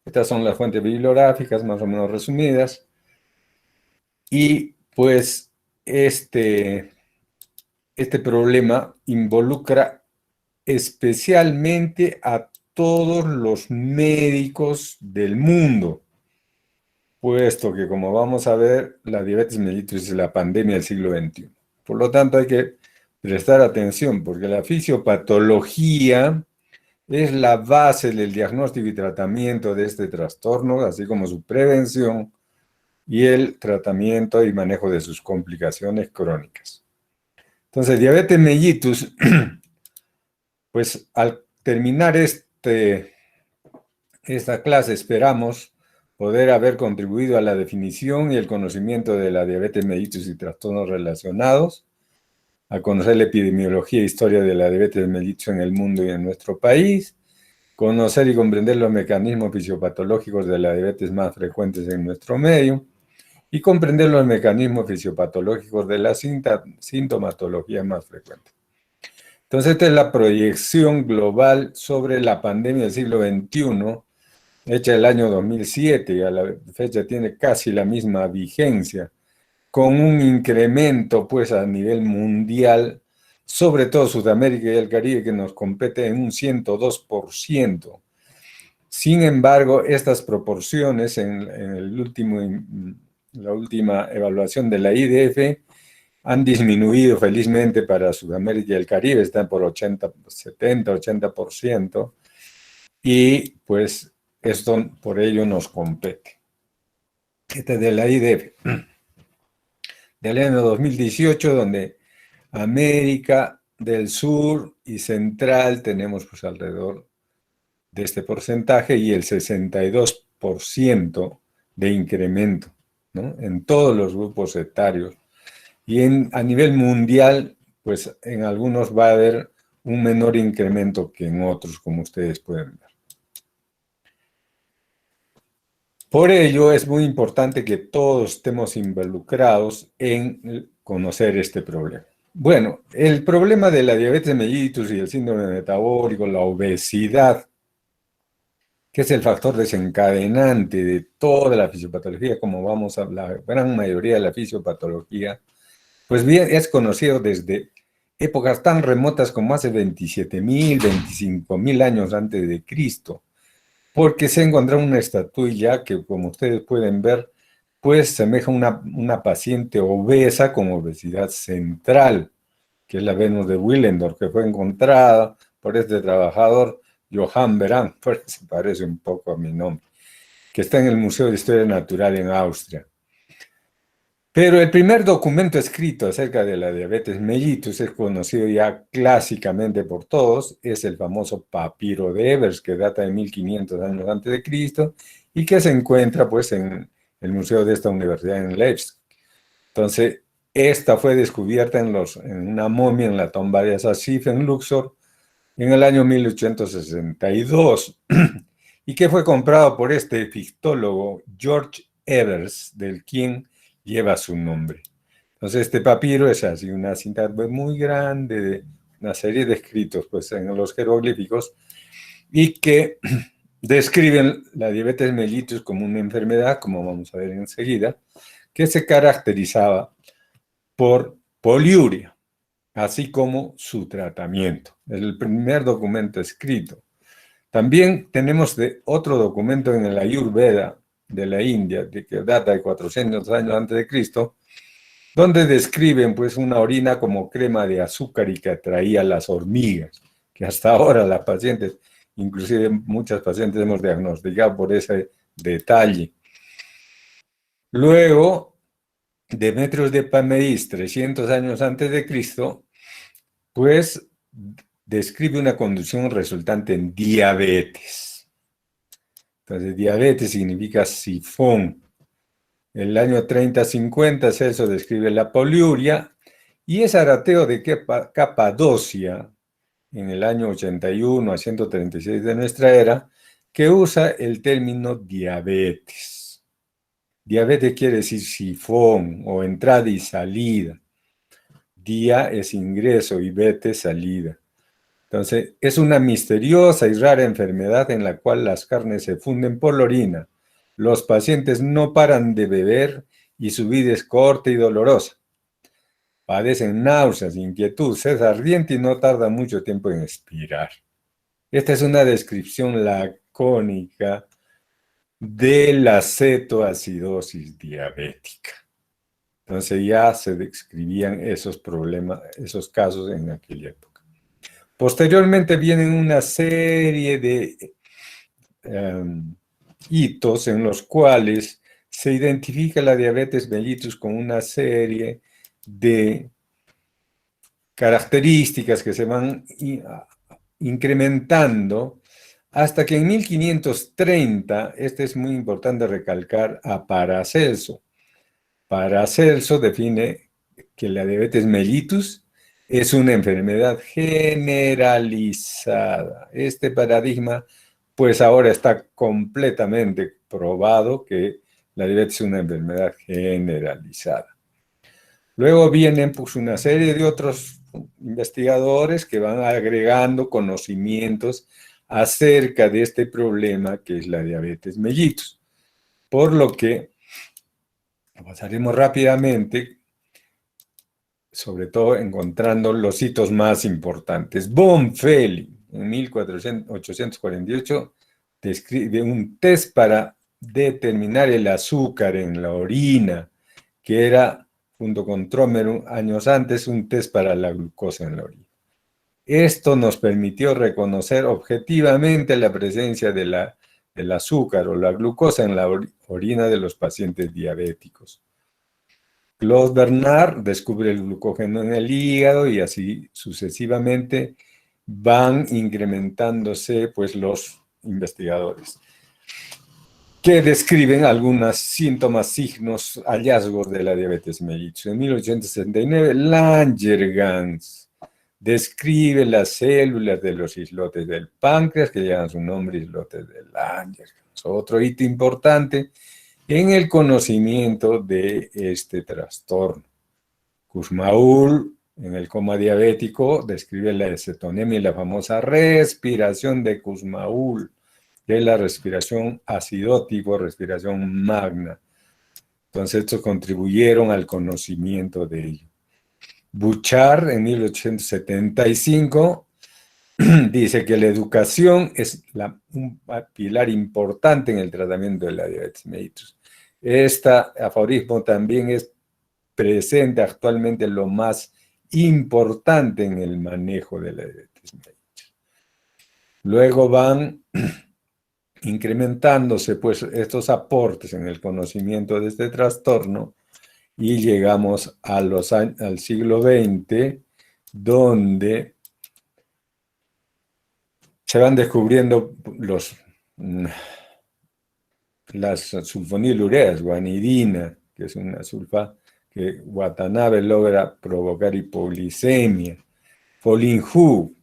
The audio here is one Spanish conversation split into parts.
Estas son las fuentes bibliográficas más o menos resumidas. Y pues este problema involucra especialmente a todos los médicos del mundo, puesto que, como vamos a ver, la diabetes mellitus es la pandemia del siglo XXI. Por lo tanto, hay que prestar atención, porque la fisiopatología es la base del diagnóstico y tratamiento de este trastorno, así como su prevención y el tratamiento y manejo de sus complicaciones crónicas. Entonces, diabetes mellitus, pues al terminar esta clase esperamos poder haber contribuido a la definición y el conocimiento de la diabetes mellitus y trastornos relacionados, a conocer la epidemiología e historia de la diabetes mellitus en el mundo y en nuestro país, conocer y comprender los mecanismos fisiopatológicos de la diabetes más frecuentes en nuestro medio y comprender los mecanismos fisiopatológicos de la sintomatología más frecuente. Entonces, esta es la proyección global sobre la pandemia del siglo XXI, hecha el año 2007, y a la fecha tiene casi la misma vigencia, con un incremento pues a nivel mundial, sobre todo Sudamérica y el Caribe, que nos compete en un 102%. Sin embargo, estas proporciones en la última evaluación de la IDF han disminuido felizmente para Sudamérica y el Caribe, están por 70-80%, y pues esto por ello nos compete. Este es de la IDF, del año 2018, donde América del Sur y Central tenemos pues alrededor de este porcentaje y el 62% de incremento, ¿no?, en todos los grupos etarios. Y a nivel mundial, pues en algunos va a haber un menor incremento que en otros, como ustedes pueden ver. Por ello, es muy importante que todos estemos involucrados en conocer este problema. Bueno, el problema de la diabetes mellitus y el síndrome metabólico, la obesidad, que es el factor desencadenante de toda la fisiopatología, como vamos a la gran mayoría de la fisiopatología, pues bien, es conocido desde épocas tan remotas como hace 27.000, 25.000 años antes de Cristo, porque se encontró una estatuilla que, como ustedes pueden ver, pues semeja una paciente obesa con obesidad central, que es la Venus de Willendorf, que fue encontrada por este trabajador, Johann Beran, porque se parece un poco a mi nombre, que está en el Museo de Historia Natural en Austria. Pero el primer documento escrito acerca de la diabetes mellitus es conocido ya clásicamente por todos, es el famoso Papiro de Ebers, que data de 1500 años antes de Cristo y que se encuentra pues en el museo de esta universidad en Leipzig. Entonces, esta fue descubierta en una momia en la tumba de Asasif en Luxor en el año 1862 y que fue comprado por este egiptólogo George Ebers, del quien lleva su nombre. Entonces, este papiro es así una cinta muy grande de una serie de escritos pues, en los jeroglíficos y que describen la diabetes mellitus como una enfermedad, como vamos a ver enseguida, que se caracterizaba por poliuria, así como su tratamiento. Es el primer documento escrito. También tenemos otro documento en el Ayurveda de la India, que data de 400 años antes de Cristo, donde describen pues una orina como crema de azúcar y que atraía a las hormigas, que hasta ahora las pacientes, inclusive muchas pacientes hemos diagnosticado por ese detalle. Luego, Demetrios de Parmenidis, 300 años antes de Cristo, pues describe una condición resultante en diabetes. Entonces, diabetes significa sifón. En el año 30-50, Celso describe la poliuria y es Arateo de Capadocia, en el año 81 a 136 de nuestra era, que usa el término diabetes. Diabetes quiere decir sifón o entrada y salida. Dia es ingreso y vete salida. Entonces, es una misteriosa y rara enfermedad en la cual las carnes se funden por la orina. Los pacientes no paran de beber y su vida es corta y dolorosa. Padecen náuseas, inquietud, sed ardiente y no tarda mucho tiempo en expirar. Esta es una descripción lacónica de la cetoacidosis diabética. Entonces ya se describían esos problemas, esos casos en aquella época. Posteriormente vienen una serie de hitos en los cuales se identifica la diabetes mellitus con una serie de características que se van incrementando hasta que en 1530, este es muy importante recalcar, a Paracelso. Paracelso define que la diabetes mellitus es una enfermedad generalizada. Este paradigma, pues ahora está completamente probado que la diabetes es una enfermedad generalizada. Luego vienen pues una serie de otros investigadores que van agregando conocimientos acerca de este problema que es la diabetes mellitus. Por lo que pasaremos rápidamente, sobre todo encontrando los hitos más importantes. Bonfelli, en 1848, describe un test para determinar el azúcar en la orina, que era, junto con Tromer, años antes, un test para la glucosa en la orina. Esto nos permitió reconocer objetivamente la presencia del azúcar o la glucosa en la orina de los pacientes diabéticos. Claude Bernard descubre el glucógeno en el hígado y así sucesivamente van incrementándose pues, los investigadores que describen algunos síntomas, signos, hallazgos de la diabetes mellitus. En 1869, Langerhans describe las células de los islotes del páncreas, que llevan su nombre, islotes de Langerhans. Otro hito importante en el conocimiento de este trastorno. Kussmaul, en el coma diabético, describe la cetonemia y la famosa respiración de Kussmaul, que es la respiración acidótico, respiración magna. Entonces, estos contribuyeron al conocimiento de ello. Bouchard, en 1875, dice que la educación es un pilar importante en el tratamiento de la diabetes mellitus. Este aforismo también es presente actualmente lo más importante en el manejo de la diabetes mellitus. Luego van incrementándose pues estos aportes en el conocimiento de este trastorno y llegamos a al siglo XX, donde se van descubriendo las sulfonilureas, guanidina, que es una sulfa que Watanabe logra provocar hipoglicemia. Follin-Hu,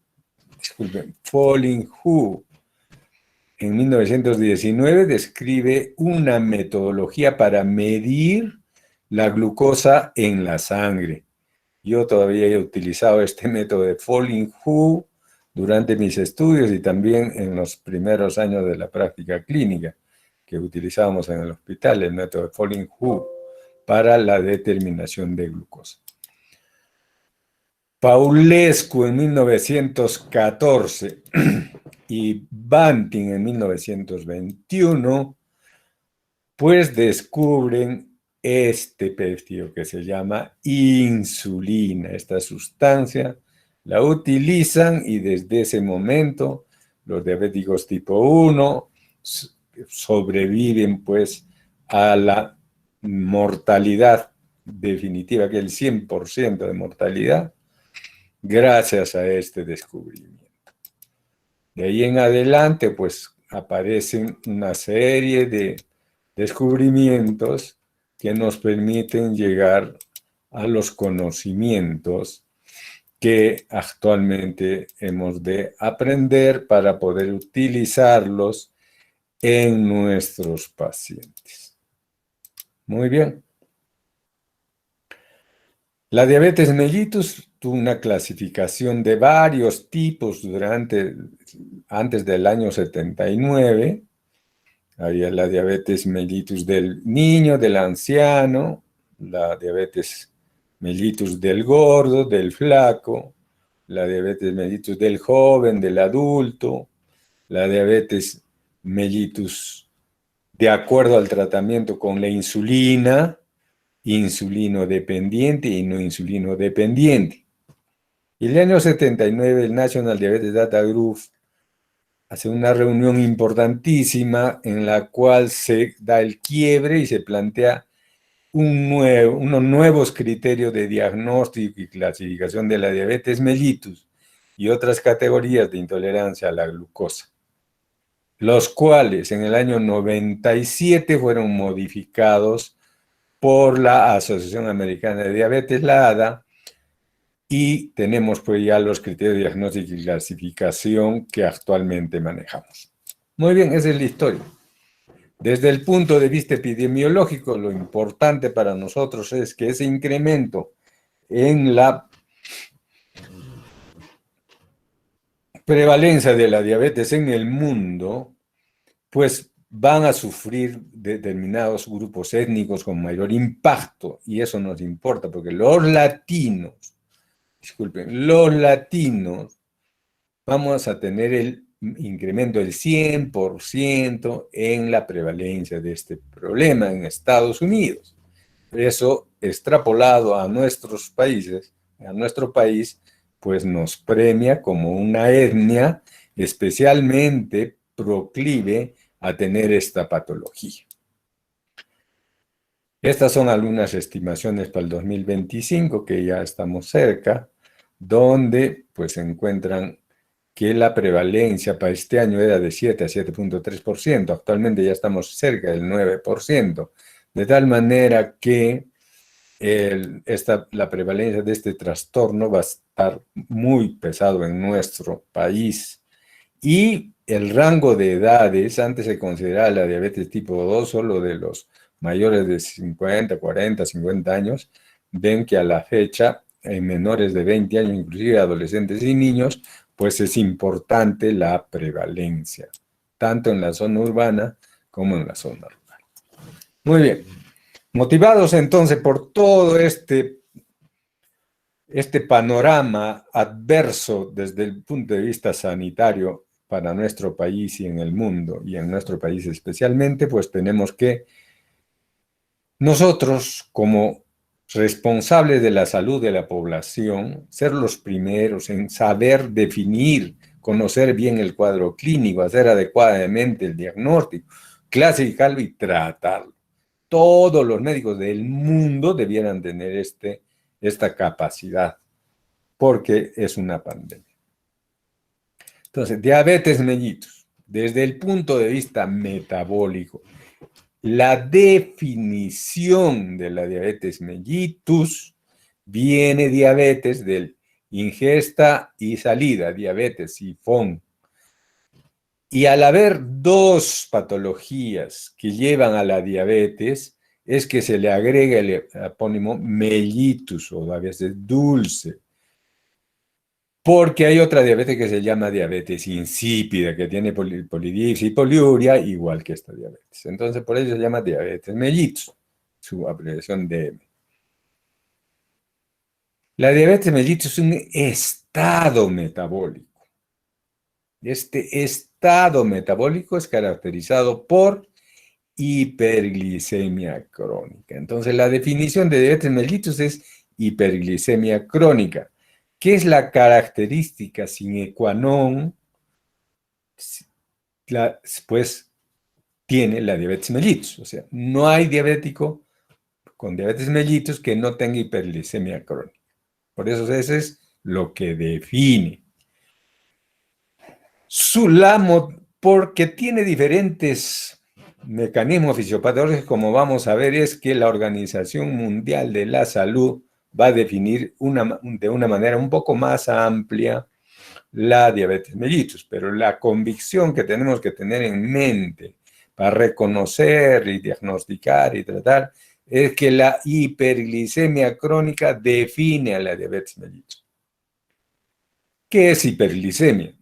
en 1919 describe una metodología para medir la glucosa en la sangre. Yo todavía he utilizado este método de Follin-Hu durante mis estudios y también en los primeros años de la práctica clínica que utilizábamos en el hospital, el método de Follin-Hu para la determinación de glucosa. Paulescu en 1914 y Banting en 1921, pues descubren este péptido que se llama insulina. Esta sustancia la utilizan y desde ese momento los diabéticos tipo 1 sobreviven pues a la mortalidad definitiva, que es el 100% de mortalidad, gracias a este descubrimiento. De ahí en adelante, pues aparecen una serie de descubrimientos que nos permiten llegar a los conocimientos que actualmente hemos de aprender para poder utilizarlos en nuestros pacientes. Muy bien. La diabetes mellitus tuvo una clasificación de varios tipos antes del año 79. Había la diabetes mellitus del niño, del anciano, la diabetes mellitus del gordo, del flaco, la diabetes mellitus del joven, del adulto, la diabetes mellitus de acuerdo al tratamiento con la insulina, insulino dependiente y no insulino dependiente. Y en el año 79 el National Diabetes Data Group hace una reunión importantísima en la cual se da el quiebre y se plantea unos nuevos criterios de diagnóstico y clasificación de la diabetes mellitus y otras categorías de intolerancia a la glucosa, los cuales en el año 97 fueron modificados por la Asociación Americana de Diabetes, la ADA, y tenemos pues ya los criterios de diagnóstico y clasificación que actualmente manejamos. Muy bien, esa es la historia. Desde el punto de vista epidemiológico, lo importante para nosotros es que ese incremento en la prevalencia de la diabetes en el mundo, pues van a sufrir determinados grupos étnicos con mayor impacto, y eso nos importa porque los latinos vamos a tener el incremento del 100% en la prevalencia de este problema en Estados Unidos. Eso extrapolado a nuestros países, a nuestro país, pues nos premia como una etnia especialmente proclive a tener esta patología. Estas son algunas estimaciones para el 2025, que ya estamos cerca, donde pues se encuentran que la prevalencia para este año era de 7 a 7.3%, actualmente ya estamos cerca del 9%, de tal manera que la prevalencia de este trastorno va a estar muy pesado en nuestro país. Y el rango de edades, antes se consideraba la diabetes tipo 2 solo de los mayores de 50, 40, 50 años, ven que a la fecha, en menores de 20 años, inclusive adolescentes y niños, pues es importante la prevalencia, tanto en la zona urbana como en la zona rural. Muy bien. Motivados entonces por todo este panorama adverso desde el punto de vista sanitario para nuestro país y en el mundo, y en nuestro país especialmente, pues tenemos que nosotros, como responsables de la salud de la población, ser los primeros en saber definir, conocer bien el cuadro clínico, hacer adecuadamente el diagnóstico, clasificarlo y tratarlo. Todos los médicos del mundo debieran tener esta capacidad, porque es una pandemia. Entonces, diabetes mellitus, desde el punto de vista metabólico, la definición de la diabetes mellitus viene diabetes del ingesta y salida, diabetes sifón. Y al haber dos patologías que llevan a la diabetes, es que se le agrega el epónimo mellitus, o a veces dulce. Porque hay otra diabetes que se llama diabetes insípida, que tiene polidipsia y poliuria, igual que esta diabetes. Entonces, por ello se llama diabetes mellitus, su abreviación DM. La diabetes mellitus es un estado metabólico. Este estado metabólico es caracterizado por hiperglicemia crónica. Entonces, la definición de diabetes mellitus es hiperglicemia crónica. ¿Qué es la característica sine qua non? Pues tiene la diabetes mellitus. O sea, no hay diabético con diabetes mellitus que no tenga hiperglicemia crónica. Por eso ese es lo que define. Porque tiene diferentes mecanismos fisiopatológicos, como vamos a ver, es que la Organización Mundial de la Salud va a definir de una manera un poco más amplia la diabetes mellitus, pero la convicción que tenemos que tener en mente para reconocer y diagnosticar y tratar es que la hiperglicemia crónica define a la diabetes mellitus. ¿Qué es hiperglicemia?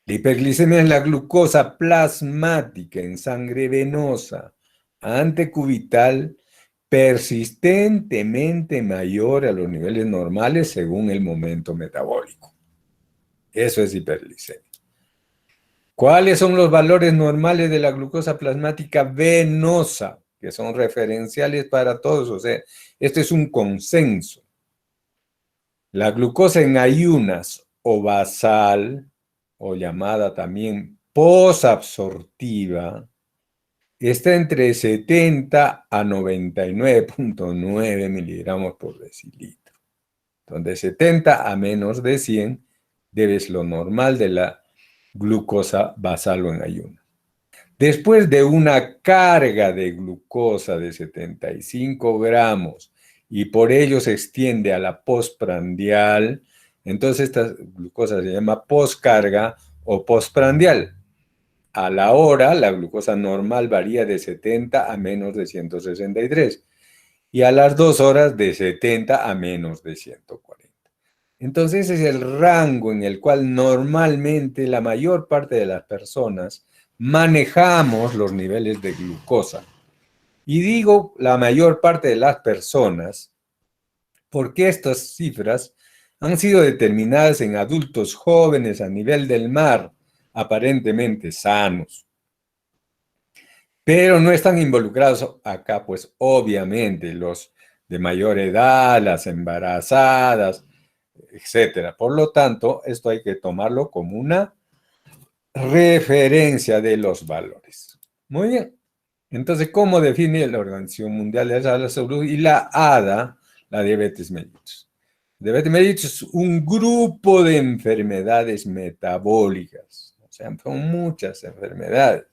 La hiperglicemia es la glucosa plasmática en sangre venosa antecubital persistentemente mayor a los niveles normales según el momento metabólico. Eso es hiperglicemia. ¿Cuáles son los valores normales de la glucosa plasmática venosa? Que son referenciales para todos. O sea, esto es un consenso. La glucosa en ayunas o basal, o llamada también posabsortiva, está entre 70 a 99.9 miligramos por decilitro. Donde 70 a menos de 100 debes lo normal de la glucosa basal o en ayuno. Después de una carga de glucosa de 75 gramos y por ello se extiende a la postprandial, entonces esta glucosa se llama postcarga o postprandial. A la hora, la glucosa normal varía de 70 a menos de 163 y a las 2 horas de 70 a menos de 140. Entonces ese es el rango en el cual normalmente la mayor parte de las personas manejamos los niveles de glucosa. Y digo la mayor parte de las personas porque estas cifras han sido determinadas en adultos jóvenes a nivel del mar, aparentemente sanos. Pero no están involucrados acá, pues obviamente los de mayor edad, las embarazadas, etcétera. Por lo tanto, esto hay que tomarlo como una referencia de los valores. Muy bien. Entonces, ¿cómo define la Organización Mundial de la Salud y la ADA la diabetes mellitus? Diabetes mellitus es un grupo de enfermedades metabólicas, o sea, son muchas enfermedades,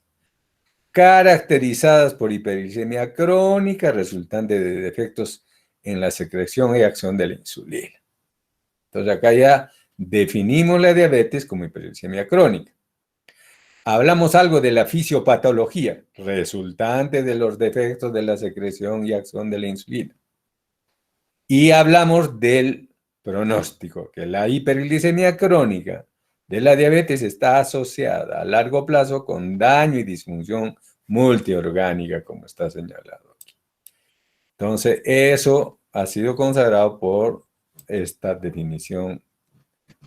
caracterizadas por hiperglicemia crónica resultante de defectos en la secreción y acción de la insulina. Entonces, acá ya definimos la diabetes como hiperglicemia crónica. Hablamos algo de la fisiopatología, resultante de los defectos de la secreción y acción de la insulina. Y hablamos del pronóstico, que la hiperglicemia crónica de la diabetes está asociada a largo plazo con daño y disfunción multiorgánica, como está señalado aquí. Entonces, eso ha sido consagrado por esta definición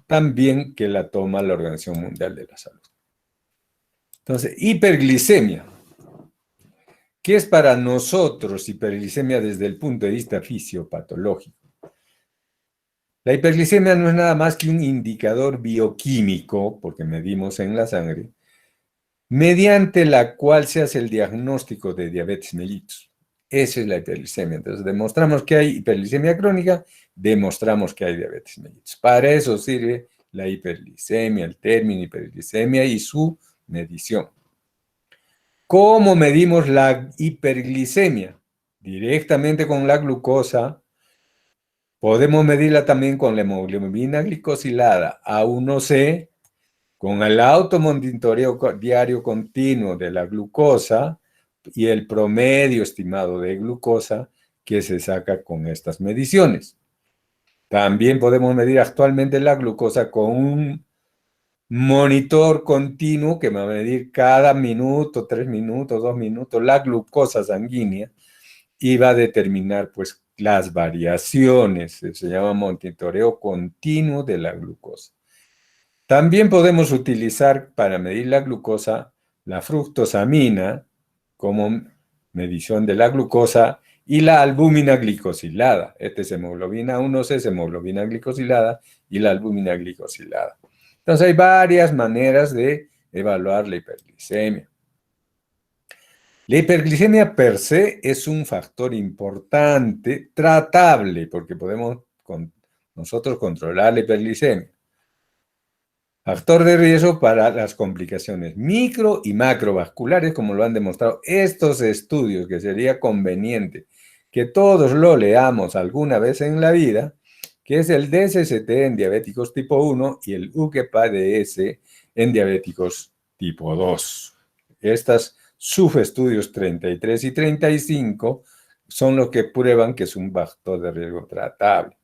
también que la toma la Organización Mundial de la Salud. Entonces, hiperglicemia. ¿Qué es para nosotros hiperglicemia desde el punto de vista fisiopatológico? La hiperglicemia no es nada más que un indicador bioquímico, porque medimos en la sangre, mediante la cual se hace el diagnóstico de diabetes mellitus. Esa es la hiperglicemia. Entonces, demostramos que hay hiperglicemia crónica, demostramos que hay diabetes mellitus. Para eso sirve la hiperglicemia, el término hiperglicemia y su medición. ¿Cómo medimos la hiperglicemia? Directamente con la glucosa. Podemos medirla también con la hemoglobina glicosilada A1C, con el automonitoreo diario continuo de la glucosa y el promedio estimado de glucosa que se saca con estas mediciones. También podemos medir actualmente la glucosa con un monitor continuo que va a medir cada minuto, 3 minutos, 2 minutos, la glucosa sanguínea y va a determinar pues las variaciones, se llama monitoreo continuo de la glucosa. También podemos utilizar para medir la glucosa la fructosamina como medición de la glucosa y la albúmina glicosilada. Este es hemoglobina 1C, es hemoglobina glicosilada y la albúmina glicosilada. Entonces hay varias maneras de evaluar la hiperglicemia. La hiperglicemia per se es un factor importante, tratable, porque podemos nosotros controlar la hiperglicemia. Factor de riesgo para las complicaciones micro y macrovasculares, como lo han demostrado estos estudios, que sería conveniente que todos lo leamos alguna vez en la vida, que es el DSST en diabéticos tipo 1 y el UQPA-DS en diabéticos tipo 2. Estas subestudios 33 y 35 son los que prueban que es un factor de riesgo tratable.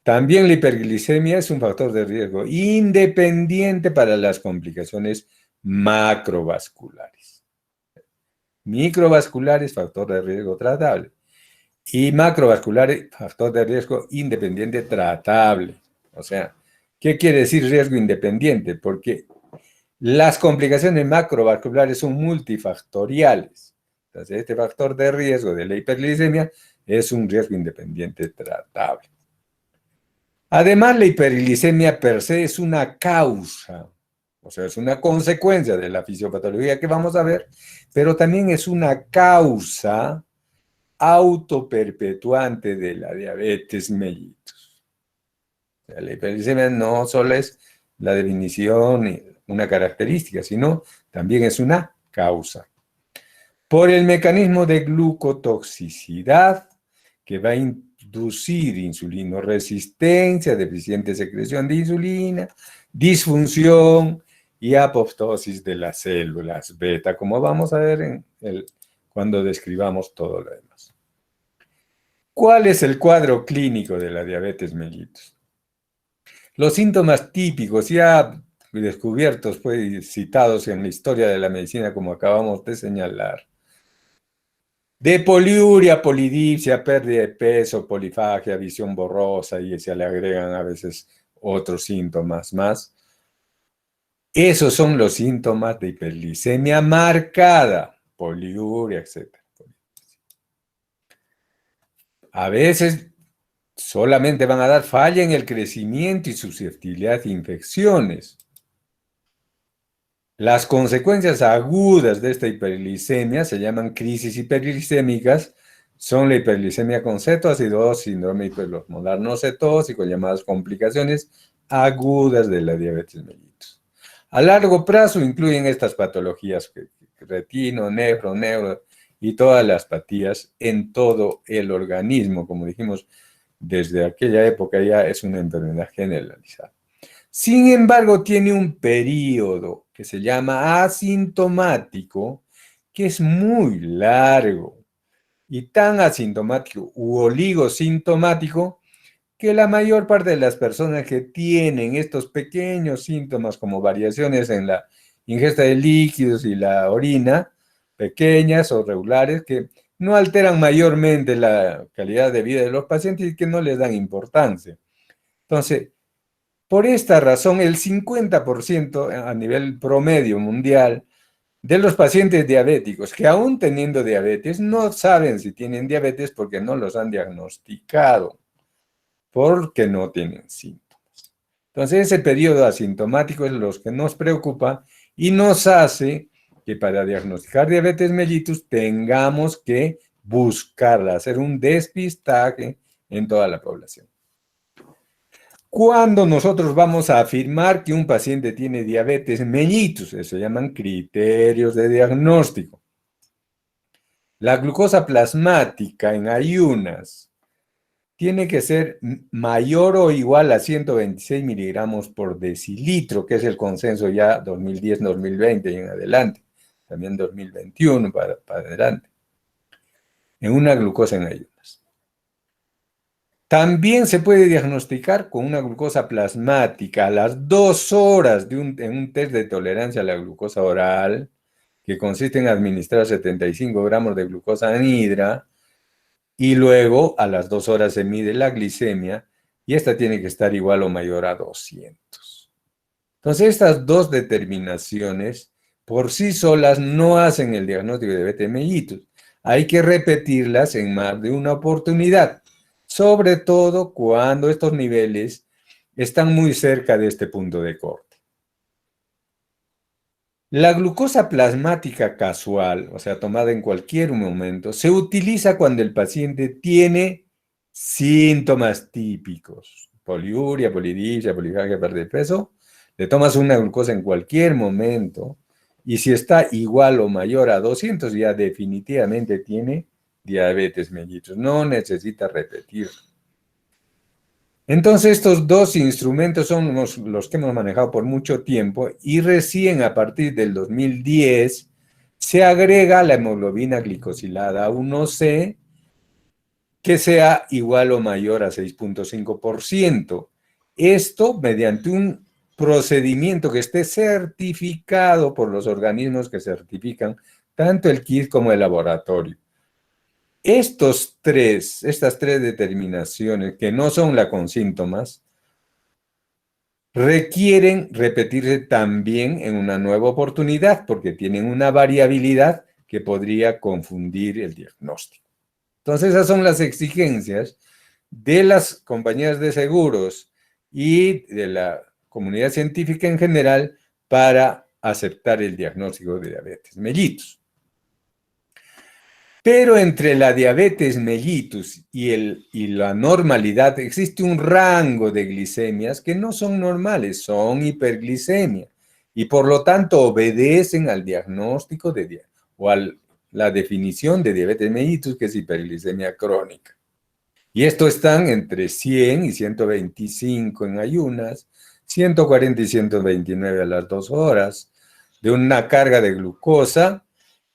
También la hiperglicemia es un factor de riesgo independiente para las complicaciones macrovasculares. Microvasculares, factor de riesgo tratable. Y macrovasculares, factor de riesgo independiente tratable. O sea, ¿qué quiere decir riesgo independiente? Porque las complicaciones macrovasculares son multifactoriales. Entonces, este factor de riesgo de la hiperglicemia es un riesgo independiente tratable. Además, la hiperglicemia per se es una causa, o sea, es una consecuencia de la fisiopatología que vamos a ver, pero también es una causa autoperpetuante de la diabetes mellitus. O sea, la hiperglicemia no solo es la definición, una característica, sino también es una causa. Por el mecanismo de glucotoxicidad que va a inducir insulinoresistencia, deficiente secreción de insulina, disfunción y apoptosis de las células beta, como vamos a ver cuando describamos todo lo demás. ¿Cuál es el cuadro clínico de la diabetes mellitus? Los síntomas típicos ya descubiertos, pues, citados en la historia de la medicina, como acabamos de señalar, de poliuria, polidipsia, pérdida de peso, polifagia, visión borrosa, y se le agregan a veces otros síntomas más. Esos son los síntomas de hiperglicemia marcada, poliuria, etc. A veces solamente van a dar falla en el crecimiento y susceptibilidad a infecciones. Las consecuencias agudas de esta hiperglicemia se llaman crisis hiperglicémicas, son la hiperglicemia con cetoacidosis, síndrome hiperosmolar no cetósico, llamadas complicaciones agudas de la diabetes mellitus. A largo plazo incluyen estas patologías, retino, neuro y todas las patías en todo el organismo. Como dijimos, desde aquella época ya es una enfermedad generalizada. Sin embargo, tiene un periodo que se llama asintomático, que es muy largo, y tan asintomático u oligosintomático que la mayor parte de las personas que tienen estos pequeños síntomas como variaciones en la ingesta de líquidos y la orina, pequeñas o regulares, que no alteran mayormente la calidad de vida de los pacientes y que no les dan importancia. Entonces, por esta razón, el 50% a nivel promedio mundial de los pacientes diabéticos que aún teniendo diabetes no saben si tienen diabetes porque no los han diagnosticado, porque no tienen síntomas. Entonces, ese periodo asintomático es lo que nos preocupa y nos hace que para diagnosticar diabetes mellitus tengamos que buscarla, hacer un despistaje en toda la población. Cuando nosotros vamos a afirmar que un paciente tiene diabetes mellitus, se llaman criterios de diagnóstico. La glucosa plasmática en ayunas tiene que ser mayor o igual a 126 miligramos por decilitro, que es el consenso ya 2010-2020 y en adelante, también 2021 para adelante, en una glucosa en ayunas. También se puede diagnosticar con una glucosa plasmática a las 2 horas en un test de tolerancia a la glucosa oral, que consiste en administrar 75 gramos de glucosa anhidra, y luego a las 2 horas se mide la glicemia, y esta tiene que estar igual o mayor a 200. Entonces, estas dos determinaciones por sí solas no hacen el diagnóstico de diabetes mellitus. Hay que repetirlas en más de una oportunidad, sobre todo cuando estos niveles están muy cerca de este punto de corte. La glucosa plasmática casual, o sea, tomada en cualquier momento, se utiliza cuando el paciente tiene síntomas típicos, poliuria, polidipsia, polifagia, pérdida de peso. Le tomas una glucosa en cualquier momento y si está igual o mayor a 200 ya definitivamente tiene diabetes mellitus, no necesita repetir. Entonces, estos dos instrumentos son los que hemos manejado por mucho tiempo y recién a partir del 2010 se agrega la hemoglobina glicosilada 1C que sea igual o mayor a 6.5%. Esto mediante un procedimiento que esté certificado por los organismos que certifican tanto el kit como el laboratorio. Estas tres determinaciones, que no son la con síntomas, requieren repetirse también en una nueva oportunidad porque tienen una variabilidad que podría confundir el diagnóstico. Entonces, esas son las exigencias de las compañías de seguros y de la comunidad científica en general para aceptar el diagnóstico de diabetes mellitus. Pero entre la diabetes mellitus y la normalidad existe un rango de glicemias que no son normales, son hiperglicemia y por lo tanto obedecen al diagnóstico o a la definición de diabetes mellitus, que es hiperglicemia crónica. Y estos están entre 100 y 125 en ayunas, 140 y 129 a las 2 horas, de una carga de glucosa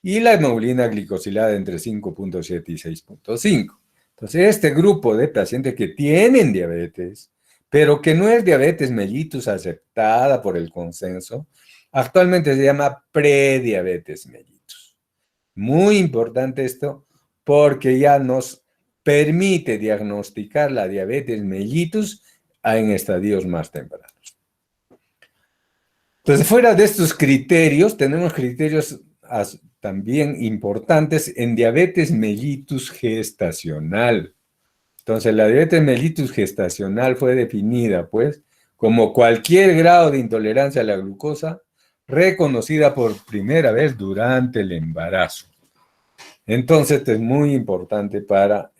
y la hemoglobina glicosilada entre 5.7 y 6.5. Entonces, este grupo de pacientes que tienen diabetes, pero que no es diabetes mellitus aceptada por el consenso, actualmente se llama prediabetes mellitus. Muy importante esto porque ya nos permite diagnosticar la diabetes mellitus en estadios más tempranos. Entonces, fuera de estos criterios, tenemos criterios también importantes en diabetes mellitus gestacional. Entonces, la diabetes mellitus gestacional fue definida, pues, como cualquier grado de intolerancia a la glucosa reconocida por primera vez durante el embarazo. Entonces, es muy importante para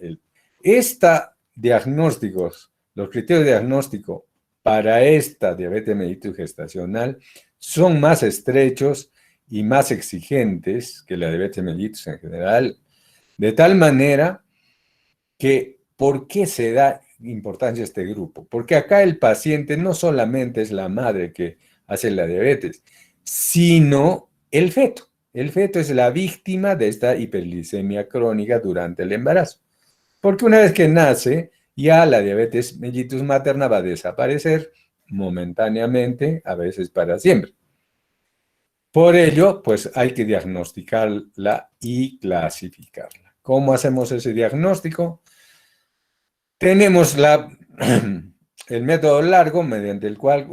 los criterios de diagnóstico para esta diabetes mellitus gestacional son más estrechos y más exigentes que la diabetes mellitus en general, de tal manera que, ¿por qué se da importancia a este grupo? Porque acá el paciente no solamente es la madre que hace la diabetes, sino el feto. El feto es la víctima de esta hiperglicemia crónica durante el embarazo. Porque una vez que nace, ya la diabetes mellitus materna va a desaparecer momentáneamente, a veces para siempre. Por ello, pues hay que diagnosticarla y clasificarla. ¿Cómo hacemos ese diagnóstico? Tenemos el método largo, mediante el cual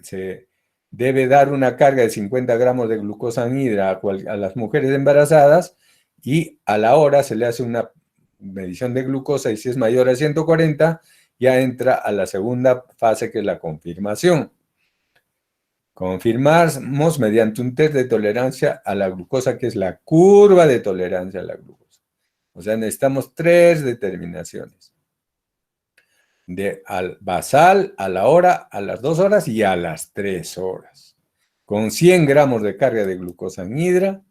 se debe dar una carga de 50 gramos de glucosa anhidra a las mujeres embarazadas y a la hora se le hace una medición de glucosa y si es mayor a 140, ya entra a la segunda fase, que es la confirmación. Confirmamos mediante un test de tolerancia a la glucosa, que es la curva de tolerancia a la glucosa. O sea, necesitamos 3 determinaciones. Al basal, a la hora, a las 2 horas y a las 3 horas. Con 100 gramos de carga de glucosa anhidra,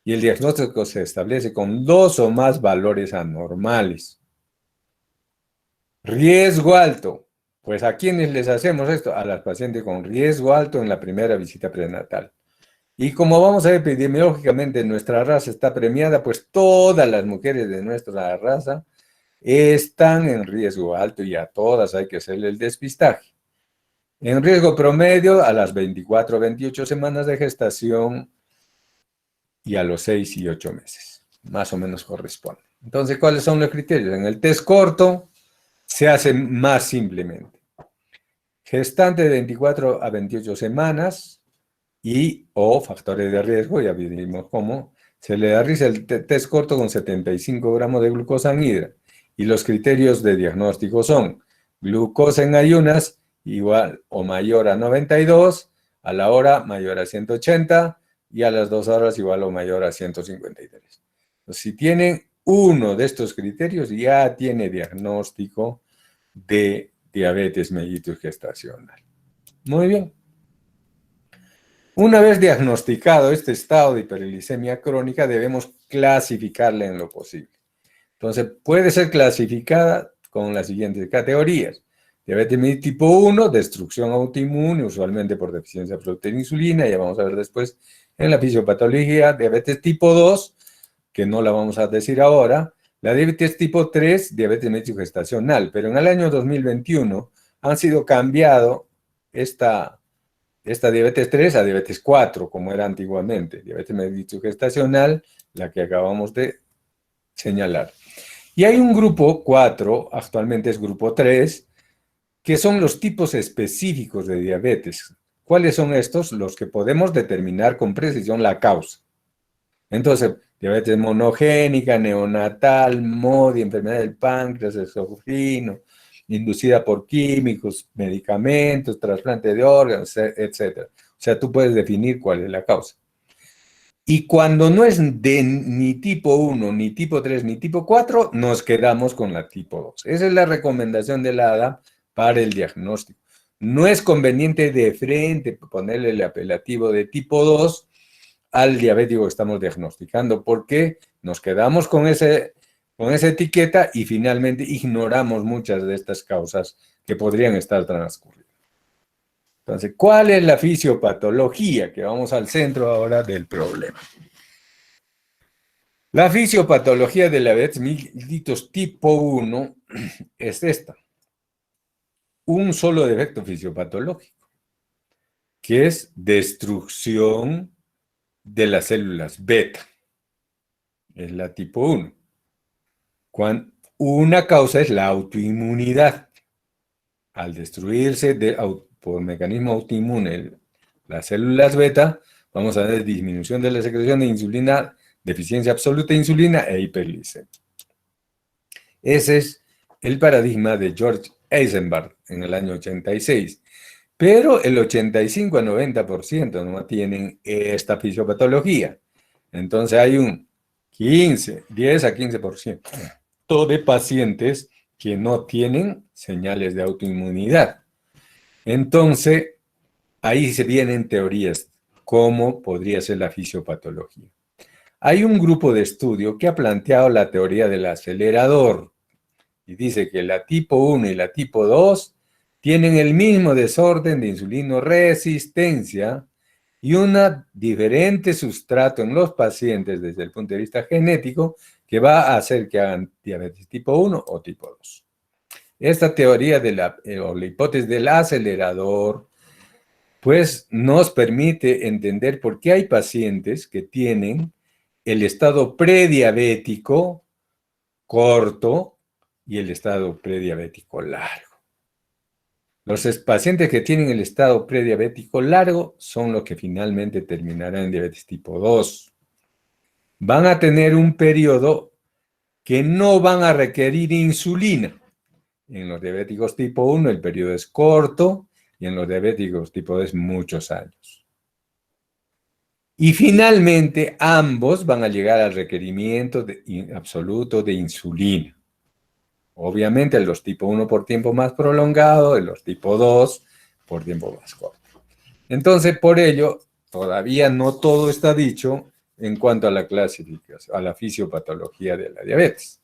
y el diagnóstico se establece con 2 o más valores anormales. Riesgo alto. Pues ¿a quiénes les hacemos esto? A las pacientes con riesgo alto en la primera visita prenatal. Y como vamos a ver epidemiológicamente, nuestra raza está premiada, pues todas las mujeres de nuestra raza están en riesgo alto y a todas hay que hacerle el despistaje. En riesgo promedio a las 24 o 28 semanas de gestación y a los 6 y 8 meses. Más o menos corresponde. Entonces, ¿cuáles son los criterios? En el test corto se hace más simplemente. Gestante de 24 a 28 semanas o factores de riesgo, ya vimos cómo, se le realiza el test corto con 75 gramos de glucosa anhidra. Y los criterios de diagnóstico son glucosa en ayunas igual o mayor a 92, a la hora mayor a 180 y a las 2 horas igual o mayor a 153. Entonces, si tienen uno de estos criterios, ya tiene diagnóstico de diabetes mellitus gestacional. Muy bien. Una vez diagnosticado este estado de hiperglicemia crónica, debemos clasificarla en lo posible. Entonces, puede ser clasificada con las siguientes categorías. Diabetes mellitus tipo 1, destrucción autoinmune, usualmente por deficiencia de proteína e insulina, ya vamos a ver después en la fisiopatología. Diabetes tipo 2, que no la vamos a decir ahora, La diabetes tipo 3, diabetes mellitus gestacional, pero en el año 2021 han sido cambiado esta diabetes 3 a diabetes 4, como era antiguamente. Diabetes mellitus gestacional, la que acabamos de señalar. Y hay un grupo 4, actualmente es grupo 3, que son los tipos específicos de diabetes. ¿Cuáles son estos? Los que podemos determinar con precisión la causa. Entonces, diabetes monogénica, neonatal, MODI, enfermedad del páncreas, esofrino, inducida por químicos, medicamentos, trasplante de órganos, etc. O sea, tú puedes definir cuál es la causa. Y cuando no es de ni tipo 1, ni tipo 3, ni tipo 4, nos quedamos con la tipo 2. Esa es la recomendación de la ADA para el diagnóstico. No es conveniente de frente ponerle el apelativo de tipo 2 al diabético que estamos diagnosticando, porque nos quedamos con esa etiqueta y finalmente ignoramos muchas de estas causas que podrían estar transcurriendo. Entonces, ¿cuál es la fisiopatología? Que vamos al centro ahora del problema. La fisiopatología de la diabetes mellitus tipo 1 es esta. Un solo defecto fisiopatológico, que es destrucción de las células beta. Es la tipo 1. Una causa es la autoinmunidad. Al destruirse por mecanismo autoinmune las células beta, vamos a ver disminución de la secreción de insulina, deficiencia absoluta de insulina e hiperglicemia. Ese es el paradigma de George Eisenberg en el año 86. Pero el 85 a 90% no tienen esta fisiopatología. Entonces hay un 10 a 15% de pacientes que no tienen señales de autoinmunidad. Entonces, ahí se vienen teorías, cómo podría ser la fisiopatología. Hay un grupo de estudio que ha planteado la teoría del acelerador y dice que la tipo 1 y la tipo 2 tienen el mismo desorden de insulinoresistencia y un diferente sustrato en los pacientes desde el punto de vista genético que va a hacer que hagan diabetes tipo 1 o tipo 2. Esta teoría o la hipótesis del acelerador pues nos permite entender por qué hay pacientes que tienen el estado prediabético corto y el estado prediabético largo. Los pacientes que tienen el estado prediabético largo son los que finalmente terminarán en diabetes tipo 2. Van a tener un periodo que no van a requerir insulina. En los diabéticos tipo 1 el periodo es corto y en los diabéticos tipo 2 muchos años. Y finalmente ambos van a llegar al requerimiento absoluto de insulina. Obviamente los tipo 1 por tiempo más prolongado y los tipo 2 por tiempo más corto. Entonces, por ello, todavía no todo está dicho en cuanto a la clasificación, a la fisiopatología de la diabetes.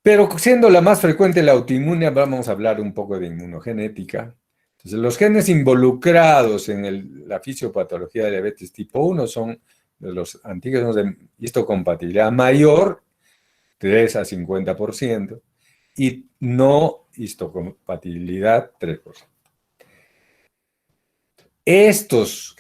Pero siendo la más frecuente la autoinmune, vamos a hablar un poco de inmunogenética. Entonces, los genes involucrados en la fisiopatología de diabetes tipo 1 son los antígenos de histocompatibilidad mayor, 3 a 50%, y no histocompatibilidad, 3%. Estos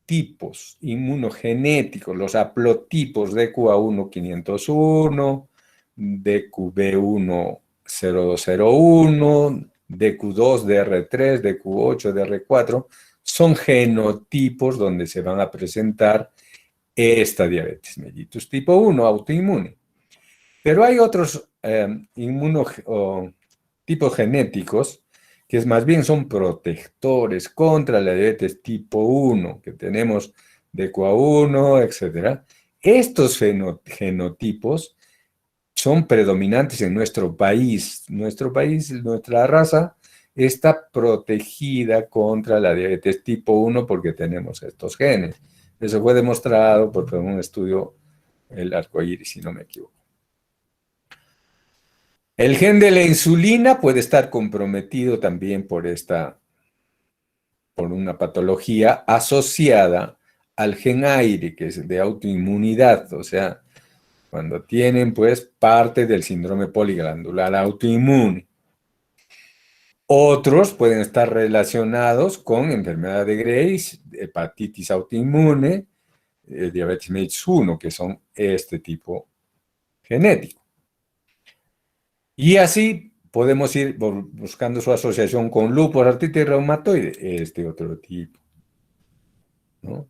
tipos inmunogenéticos, los haplotipos de DQA1 501, DQB1 0201, DQ2 DR3, DQ8 DR4, son genotipos donde se van a presentar esta diabetes mellitus tipo 1 autoinmune. Pero hay otros tipos genéticos que más bien son protectores contra la diabetes tipo 1, que tenemos DQA1, etc. Estos genotipos son predominantes en nuestro país. Nuestra raza está protegida contra la diabetes tipo 1 porque tenemos estos genes. Eso fue demostrado por un estudio, el arcoíris, si no me equivoco. El gen de la insulina puede estar comprometido también por una patología asociada al gen aire, que es de autoinmunidad. O sea, cuando tienen pues parte del síndrome poliglandular autoinmune. Otros pueden estar relacionados con enfermedad de Graves, hepatitis autoinmune, diabetes mellitus 1, que son este tipo genético. Y así podemos ir buscando su asociación con lupus, artritis reumatoide, este otro tipo, ¿no?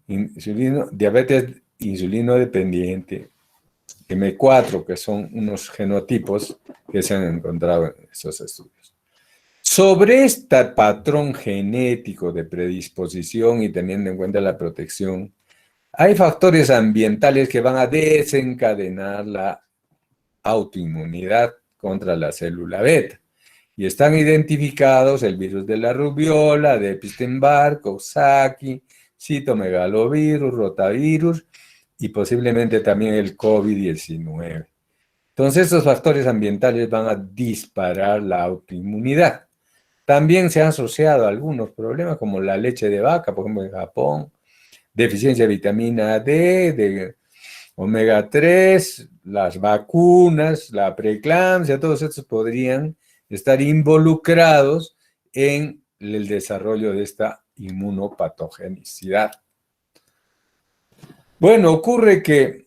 Diabetes insulino dependiente, M4, que son unos genotipos que se han encontrado en estos estudios. Sobre este patrón genético de predisposición y teniendo en cuenta la protección, hay factores ambientales que van a desencadenar la autoinmunidad contra la célula beta. Y están identificados el virus de la rubiola, de Epstein-Barr, Coxsackie, citomegalovirus, rotavirus y posiblemente también el COVID-19. Entonces, estos factores ambientales van a disparar la autoinmunidad. También se han asociado a algunos problemas como la leche de vaca, por ejemplo en Japón, deficiencia de vitamina D, de omega 3, las vacunas, la preeclampsia, todos estos podrían estar involucrados en el desarrollo de esta inmunopatogenicidad. Bueno, ocurre que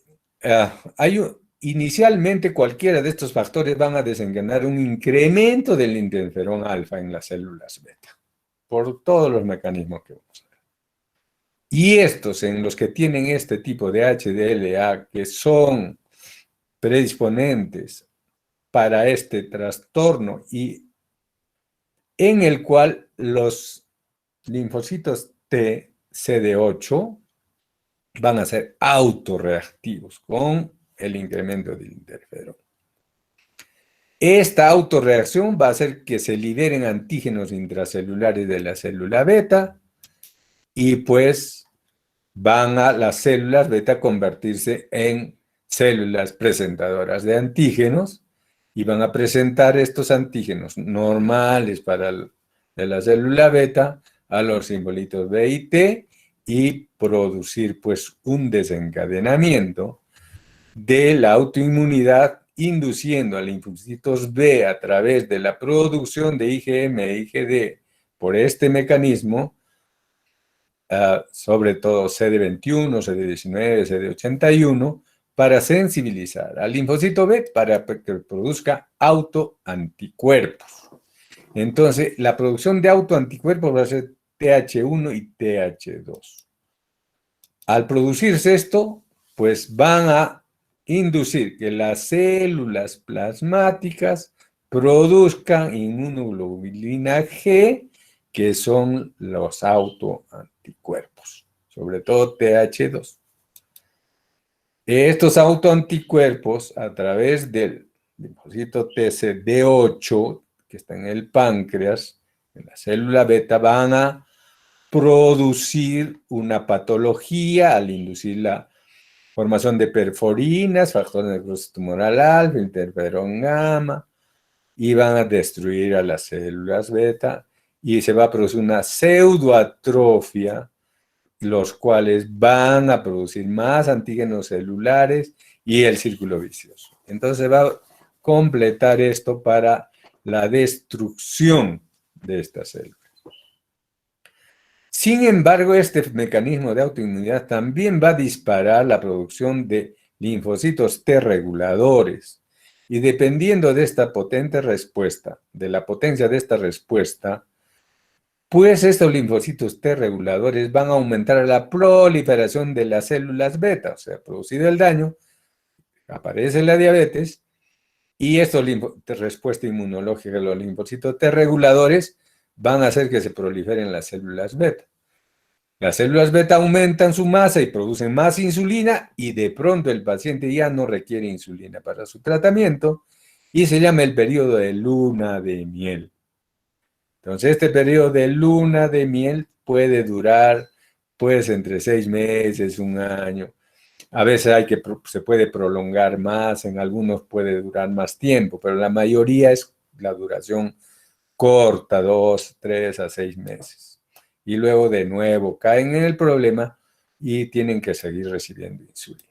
inicialmente cualquiera de estos factores van a desencadenar un incremento del interferón alfa en las células beta, por todos los mecanismos que vamos a ver. Y estos en los que tienen este tipo de HDLA, que son predisponentes para este trastorno y en el cual los linfocitos T, CD8, van a ser autorreactivos con el incremento del interferón. Esta autorreacción va a hacer que se liberen antígenos intracelulares de la célula beta y pues van a las células beta a convertirse en células presentadoras de antígenos y van a presentar estos antígenos normales para de la célula beta a los simbolitos B y T y producir pues un desencadenamiento de la autoinmunidad induciendo a linfocitos B a través de la producción de IgM e IgD por este mecanismo, sobre todo CD21, CD19, CD81, para sensibilizar al linfocito B para que produzca autoanticuerpos. Entonces, la producción de autoanticuerpos va a ser TH1 y TH2. Al producirse esto, pues van a inducir que las células plasmáticas produzcan inmunoglobulina G, que son los autoanticuerpos, sobre todo TH2. Estos autoanticuerpos, a través del linfocito TCD8, que está en el páncreas, en la célula beta, van a producir una patología al inducir la formación de perforinas, factores de necrosis tumoral alfa, interferón gamma, y van a destruir a las células beta y se va a producir una pseudoatrofia, los cuales van a producir más antígenos celulares y el círculo vicioso. Entonces va a completar esto para la destrucción de estas células. Sin embargo, este mecanismo de autoinmunidad también va a disparar la producción de linfocitos T reguladores. Y dependiendo de esta potente respuesta, de la potencia de esta respuesta, pues estos linfocitos T reguladores van a aumentar la proliferación de las células beta, o sea, producido el daño, aparece la diabetes, y esta respuesta inmunológica de los linfocitos T reguladores van a hacer que se proliferen las células beta. Las células beta aumentan su masa y producen más insulina y de pronto el paciente ya no requiere insulina para su tratamiento y se llama el periodo de luna de miel. Entonces este periodo de luna de miel puede durar pues entre 6 meses, un año. A veces se puede prolongar más, en algunos puede durar más tiempo, pero la mayoría es la duración corta, 2, 3 a 6 meses. Y luego de nuevo caen en el problema y tienen que seguir recibiendo insulina.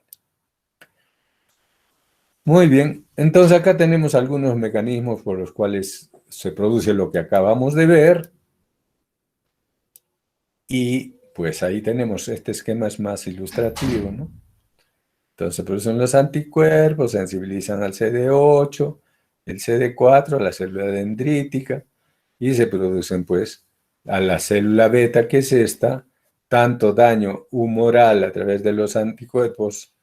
Muy bien, entonces acá tenemos algunos mecanismos por los cuales se produce lo que acabamos de ver y pues ahí tenemos, este esquema es más ilustrativo, ¿no? Entonces se producen los anticuerpos, sensibilizan al CD8, el CD4, la célula dendrítica y se producen pues a la célula beta, que es esta, tanto daño humoral a través de los anticuerpos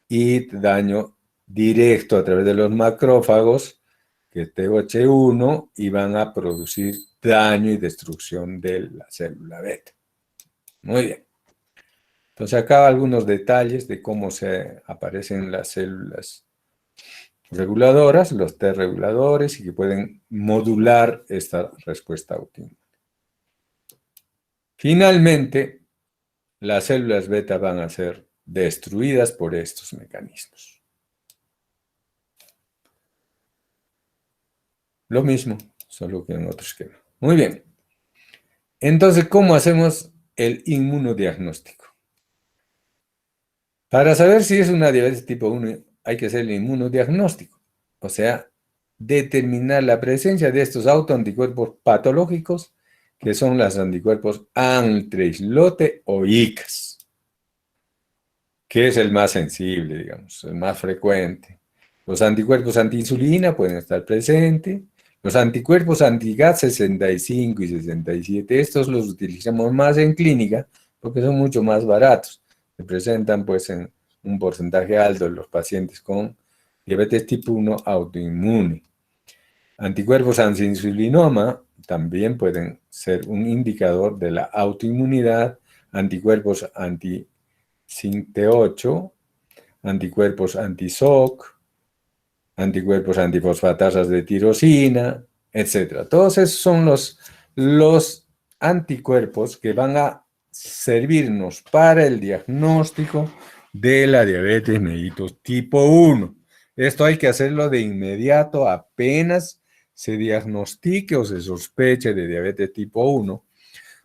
y daño directo a través de los macrófagos, que es TH1, y van a producir daño y destrucción de la célula beta. Muy bien. Entonces acá algunos detalles de cómo se aparecen las células reguladoras, los T reguladores, y que pueden modular esta respuesta autoinmune. Finalmente, las células beta van a ser destruidas por estos mecanismos. Lo mismo, solo que en otro esquema. Muy bien. Entonces, ¿cómo hacemos el inmunodiagnóstico? Para saber si es una diabetes tipo 1, hay que hacer el inmunodiagnóstico. O sea, determinar la presencia de estos autoanticuerpos patológicos, que son los anticuerpos anti-islote o ICAS, que es el más sensible, digamos, el más frecuente. Los anticuerpos antiinsulina pueden estar presentes. Los anticuerpos anti-GAT65 y 67, estos los utilizamos más en clínica porque son mucho más baratos. Se presentan pues en un porcentaje alto en los pacientes con diabetes tipo 1 autoinmune. Anticuerpos anti-insulinoma también pueden ser un indicador de la autoinmunidad. Anticuerpos anti-CINT8, anticuerpos anti-SOC, anticuerpos antifosfatasas de tirosina, etc. Todos esos son los anticuerpos que van a servirnos para el diagnóstico de la diabetes mellitus tipo 1. Esto hay que hacerlo de inmediato apenas se diagnostique o se sospeche de diabetes tipo 1,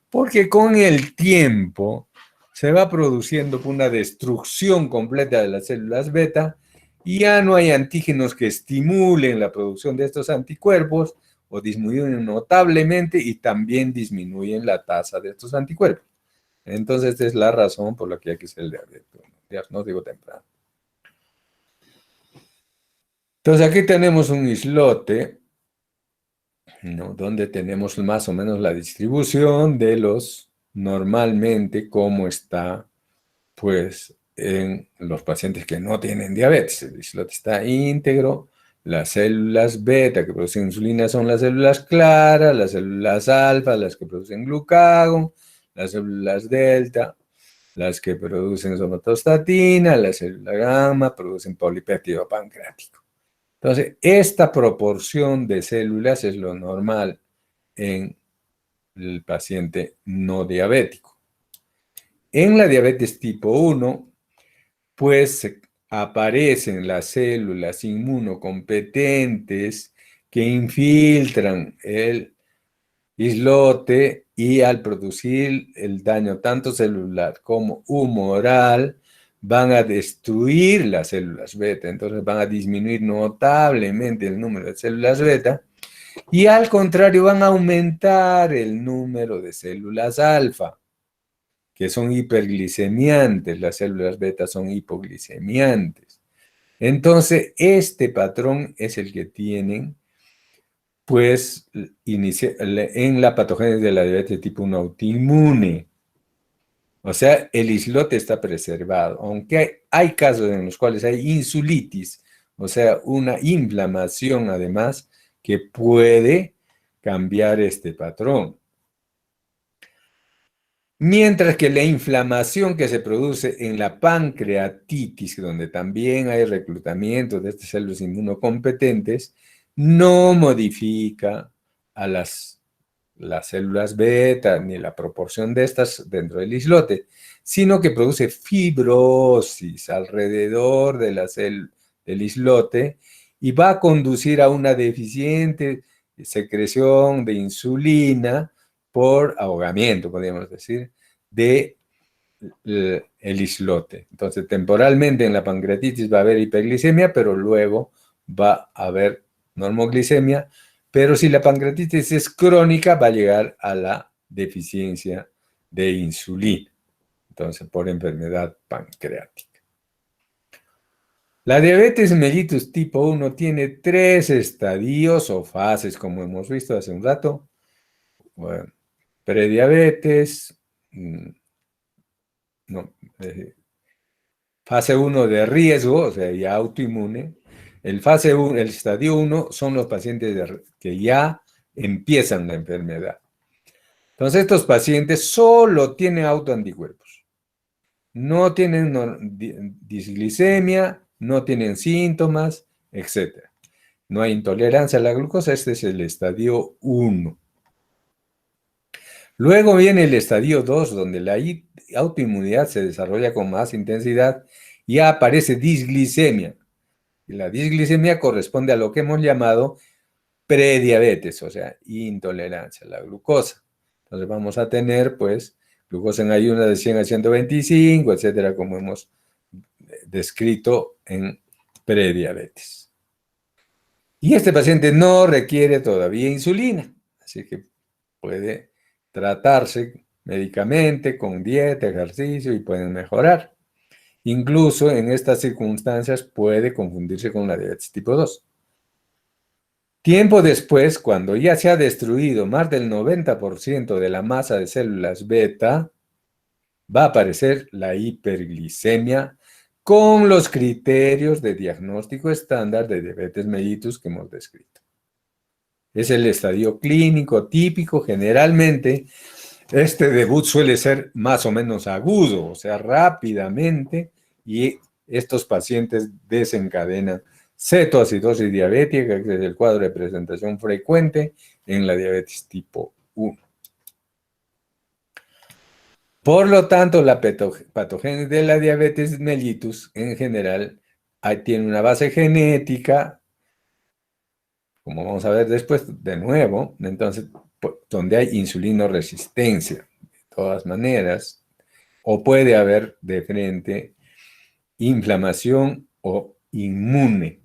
porque con el tiempo se va produciendo una destrucción completa de las células beta y ya no hay antígenos que estimulen la producción de estos anticuerpos o disminuyen notablemente y también disminuyen la tasa de estos anticuerpos. Entonces, esta es la razón por la que hay que hacer el diagnóstico temprano. Entonces, aquí tenemos un islote, ¿no?, donde tenemos más o menos la distribución de los, normalmente, cómo está pues en los pacientes que no tienen diabetes. El islote está íntegro, las células beta que producen insulina son las células claras, las células alfa, las que producen glucagón, las células delta, las que producen somatostatina, las células gamma producen polipéptido pancreático. Entonces, esta proporción de células es lo normal en el paciente no diabético. En la diabetes tipo 1, pues aparecen las células inmunocompetentes que infiltran el islote y al producir el daño tanto celular como humoral, van a destruir las células beta, entonces van a disminuir notablemente el número de células beta y al contrario van a aumentar el número de células alfa, que son hiperglicemiantes, las células beta son hipoglicemiantes. Entonces, este patrón es el que tienen, pues, en la patogénesis de la diabetes tipo 1 autoinmune. O sea, el islote está preservado, aunque hay casos en los cuales hay insulitis, o sea, una inflamación además que puede cambiar este patrón. Mientras que la inflamación que se produce en la pancreatitis, donde también hay reclutamiento de estas células inmunocompetentes, no modifica a las células beta ni la proporción de estas dentro del islote, sino que produce fibrosis alrededor de del islote y va a conducir a una deficiente secreción de insulina por ahogamiento, podríamos decir, de el islote. Entonces, temporalmente en la pancreatitis va a haber hiperglicemia, pero luego va a haber normoglicemia. Pero si la pancreatitis es crónica, va a llegar a la deficiencia de insulina. Entonces, por enfermedad pancreática. La diabetes mellitus tipo 1 tiene 3 estadios o fases, como hemos visto hace un rato. Bueno, prediabetes, no, fase 1 de riesgo, o sea, ya autoinmune. El estadio 1 son los pacientes que ya empiezan la enfermedad. Entonces, estos pacientes solo tienen autoanticuerpos. No tienen disglicemia, no tienen síntomas, etc. No hay intolerancia a la glucosa, este es el estadio 1. Luego viene el estadio 2, donde la autoinmunidad se desarrolla con más intensidad y ya aparece disglicemia. Y la disglicemia corresponde a lo que hemos llamado prediabetes, o sea, intolerancia a la glucosa. Entonces vamos a tener, pues, glucosa en ayunas de 100 a 125, etcétera, como hemos descrito en prediabetes. Y este paciente no requiere todavía insulina, así que puede tratarse médicamente, con dieta, ejercicio y pueden mejorar. Incluso en estas circunstancias puede confundirse con la diabetes tipo 2. Tiempo después, cuando ya se ha destruido más del 90% de la masa de células beta, va a aparecer la hiperglicemia con los criterios de diagnóstico estándar de diabetes mellitus que hemos descrito. Es el estadio clínico típico. Generalmente, este debut suele ser más o menos agudo, o sea, rápidamente, y estos pacientes desencadenan cetoacidosis diabética, que es el cuadro de presentación frecuente en la diabetes tipo 1. Por lo tanto, la patogénesis de la diabetes mellitus en general tiene una base genética, como vamos a ver después de nuevo, entonces, donde hay insulinoresistencia, de todas maneras, o puede haber de frente inflamación o inmune,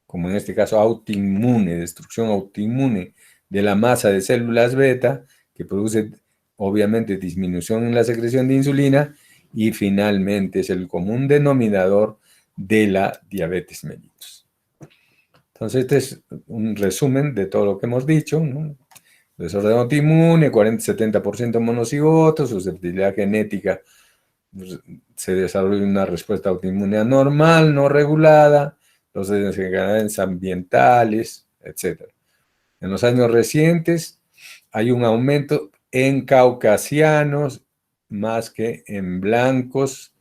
como en este caso autoinmune, destrucción autoinmune de la masa de células beta, que produce obviamente disminución en la secreción de insulina, y finalmente es el común denominador de la diabetes mellitus. Entonces, este es un resumen de todo lo que hemos dicho, ¿no? Desorden autoinmune, 40-70% monocigotos, susceptibilidad genética, pues, se desarrolla una respuesta autoinmune anormal, no regulada, los desencadenantes ambientales, etc. En los años recientes hay un aumento en caucasianos más que en blancos,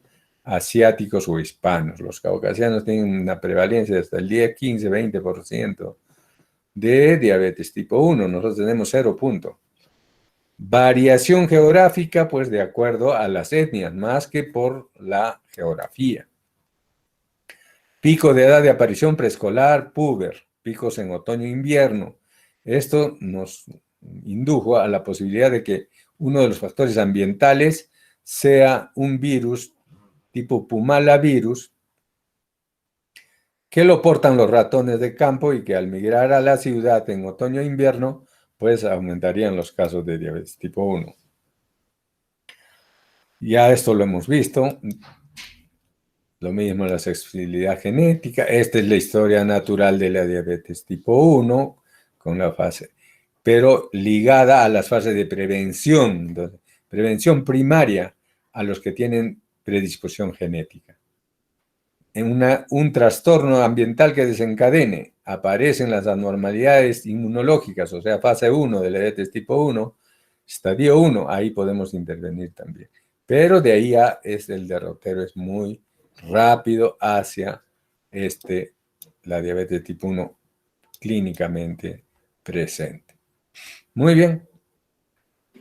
asiáticos o hispanos. Los caucasianos tienen una prevalencia de hasta el 10, 15, 20% de diabetes tipo 1. Nosotros tenemos 0 punto. Variación geográfica, pues de acuerdo a las etnias, más que por la geografía. Pico de edad de aparición preescolar, puber, picos en otoño e invierno. Esto nos indujo a la posibilidad de que uno de los factores ambientales sea un virus tipo Pumala-virus, que lo portan los ratones de campo y que al migrar a la ciudad en otoño e invierno, pues aumentarían los casos de diabetes tipo 1. Ya esto lo hemos visto. Lo mismo la sensibilidad genética. Esta es la historia natural de la diabetes tipo 1, con la fase, pero ligada a las fases de prevención. Entonces, prevención primaria a los que tienen predisposición genética. En un trastorno ambiental que desencadene, aparecen las anormalidades inmunológicas, o sea, fase 1 de la diabetes tipo 1, estadio 1, ahí podemos intervenir también. Pero de ahí ya el derrotero es muy rápido hacia la diabetes tipo 1 clínicamente presente. Muy bien.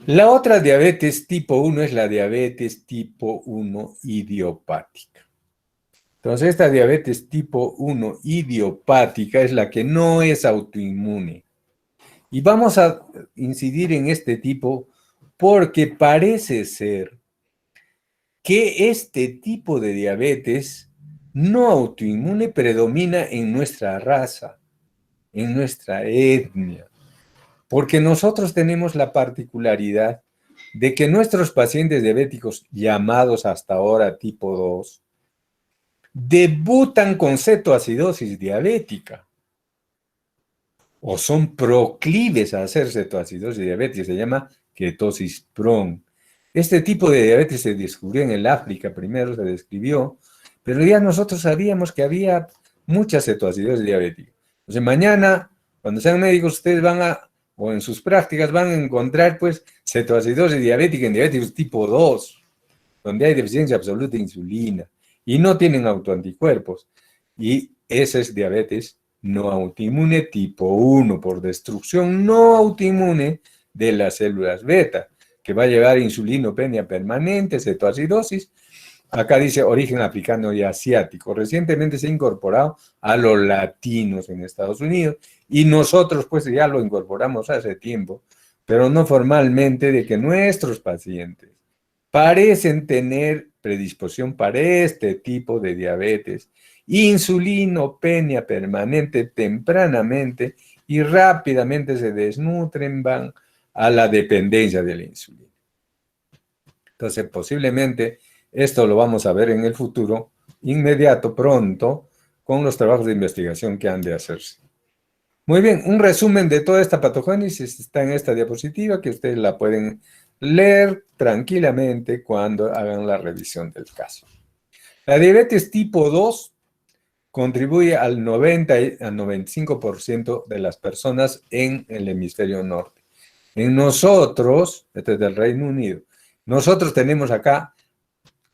La otra diabetes tipo 1 es la diabetes tipo 1 idiopática. Entonces, esta diabetes tipo 1 idiopática es la que no es autoinmune. Y vamos a incidir en este tipo porque parece ser que este tipo de diabetes no autoinmune predomina en nuestra raza, en nuestra etnia, porque nosotros tenemos la particularidad de que nuestros pacientes diabéticos, llamados hasta ahora tipo 2, debutan con cetoacidosis diabética o son proclives a hacer cetoacidosis diabética, se llama ketosis prone. Este tipo de diabetes se descubrió en el África, primero se describió, pero ya nosotros sabíamos que había mucha cetoacidosis diabética. Entonces mañana, cuando sean médicos, ustedes van a, o en sus prácticas, van a encontrar pues cetoacidosis diabética en diabéticos tipo 2, donde hay deficiencia absoluta de insulina y no tienen autoanticuerpos. Y ese es diabetes no autoinmune tipo 1, por destrucción no autoinmune de las células beta, que va a llevar insulinopenia permanente, cetoacidosis. Acá dice origen africano y asiático. Recientemente se ha incorporado a los latinos en Estados Unidos y nosotros pues ya lo incorporamos hace tiempo, pero no formalmente, de que nuestros pacientes parecen tener predisposición para este tipo de diabetes, insulinopenia permanente tempranamente y rápidamente se desnutren, van a la dependencia de la insulina. Entonces, posiblemente esto lo vamos a ver en el futuro inmediato, pronto, con los trabajos de investigación que han de hacerse. Muy bien, un resumen de toda esta patogénesis está en esta diapositiva, que ustedes la pueden leer tranquilamente cuando hagan la revisión del caso. La diabetes tipo 2 contribuye al 90 al 95% de las personas en el hemisferio norte. En nosotros, este es del Reino Unido, nosotros tenemos acá,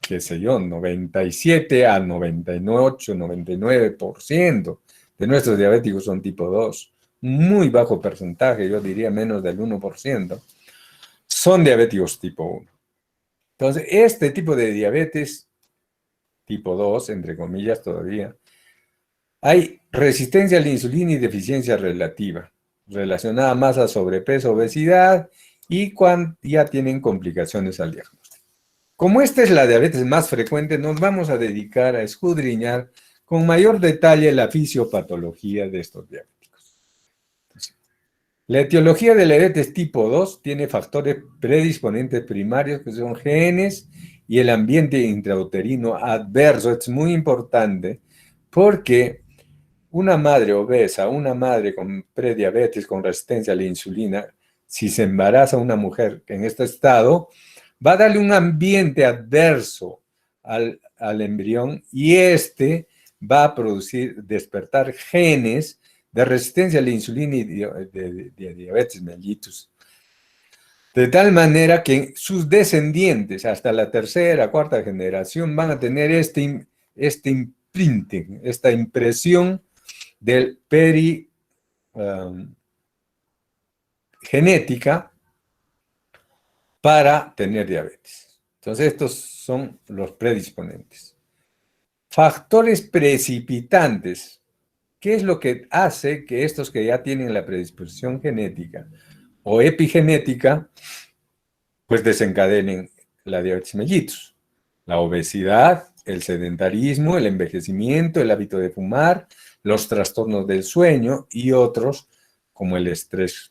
qué sé yo, 97 a 98, 99% de nuestros diabéticos son tipo 2. Muy bajo porcentaje, yo diría menos del 1%, son diabéticos tipo 1. Entonces, este tipo de diabetes tipo 2, entre comillas todavía, hay resistencia a la insulina y deficiencia relativa, relacionada más a sobrepeso, obesidad, y cuando ya tienen complicaciones al diagnóstico. Como esta es la diabetes más frecuente, nos vamos a dedicar a escudriñar con mayor detalle la fisiopatología de estos diabéticos. Entonces, la etiología de la diabetes tipo 2 tiene factores predisponentes primarios, que son genes y el ambiente intrauterino adverso. Es muy importante porque una madre obesa, una madre con prediabetes, con resistencia a la insulina, si se embaraza una mujer en este estado, va a darle un ambiente adverso al embrión y este va a producir, despertar genes de resistencia a la insulina y de diabetes mellitus. De tal manera que sus descendientes, hasta la tercera, cuarta generación, van a tener este imprinting, esta impresión del genética para tener diabetes. Entonces, estos son los predisponentes. Factores precipitantes. ¿Qué es lo que hace que estos que ya tienen la predisposición genética o epigenética, pues desencadenen la diabetes mellitus? La obesidad, el sedentarismo, el envejecimiento, el hábito de fumar, los trastornos del sueño y otros como el estrés,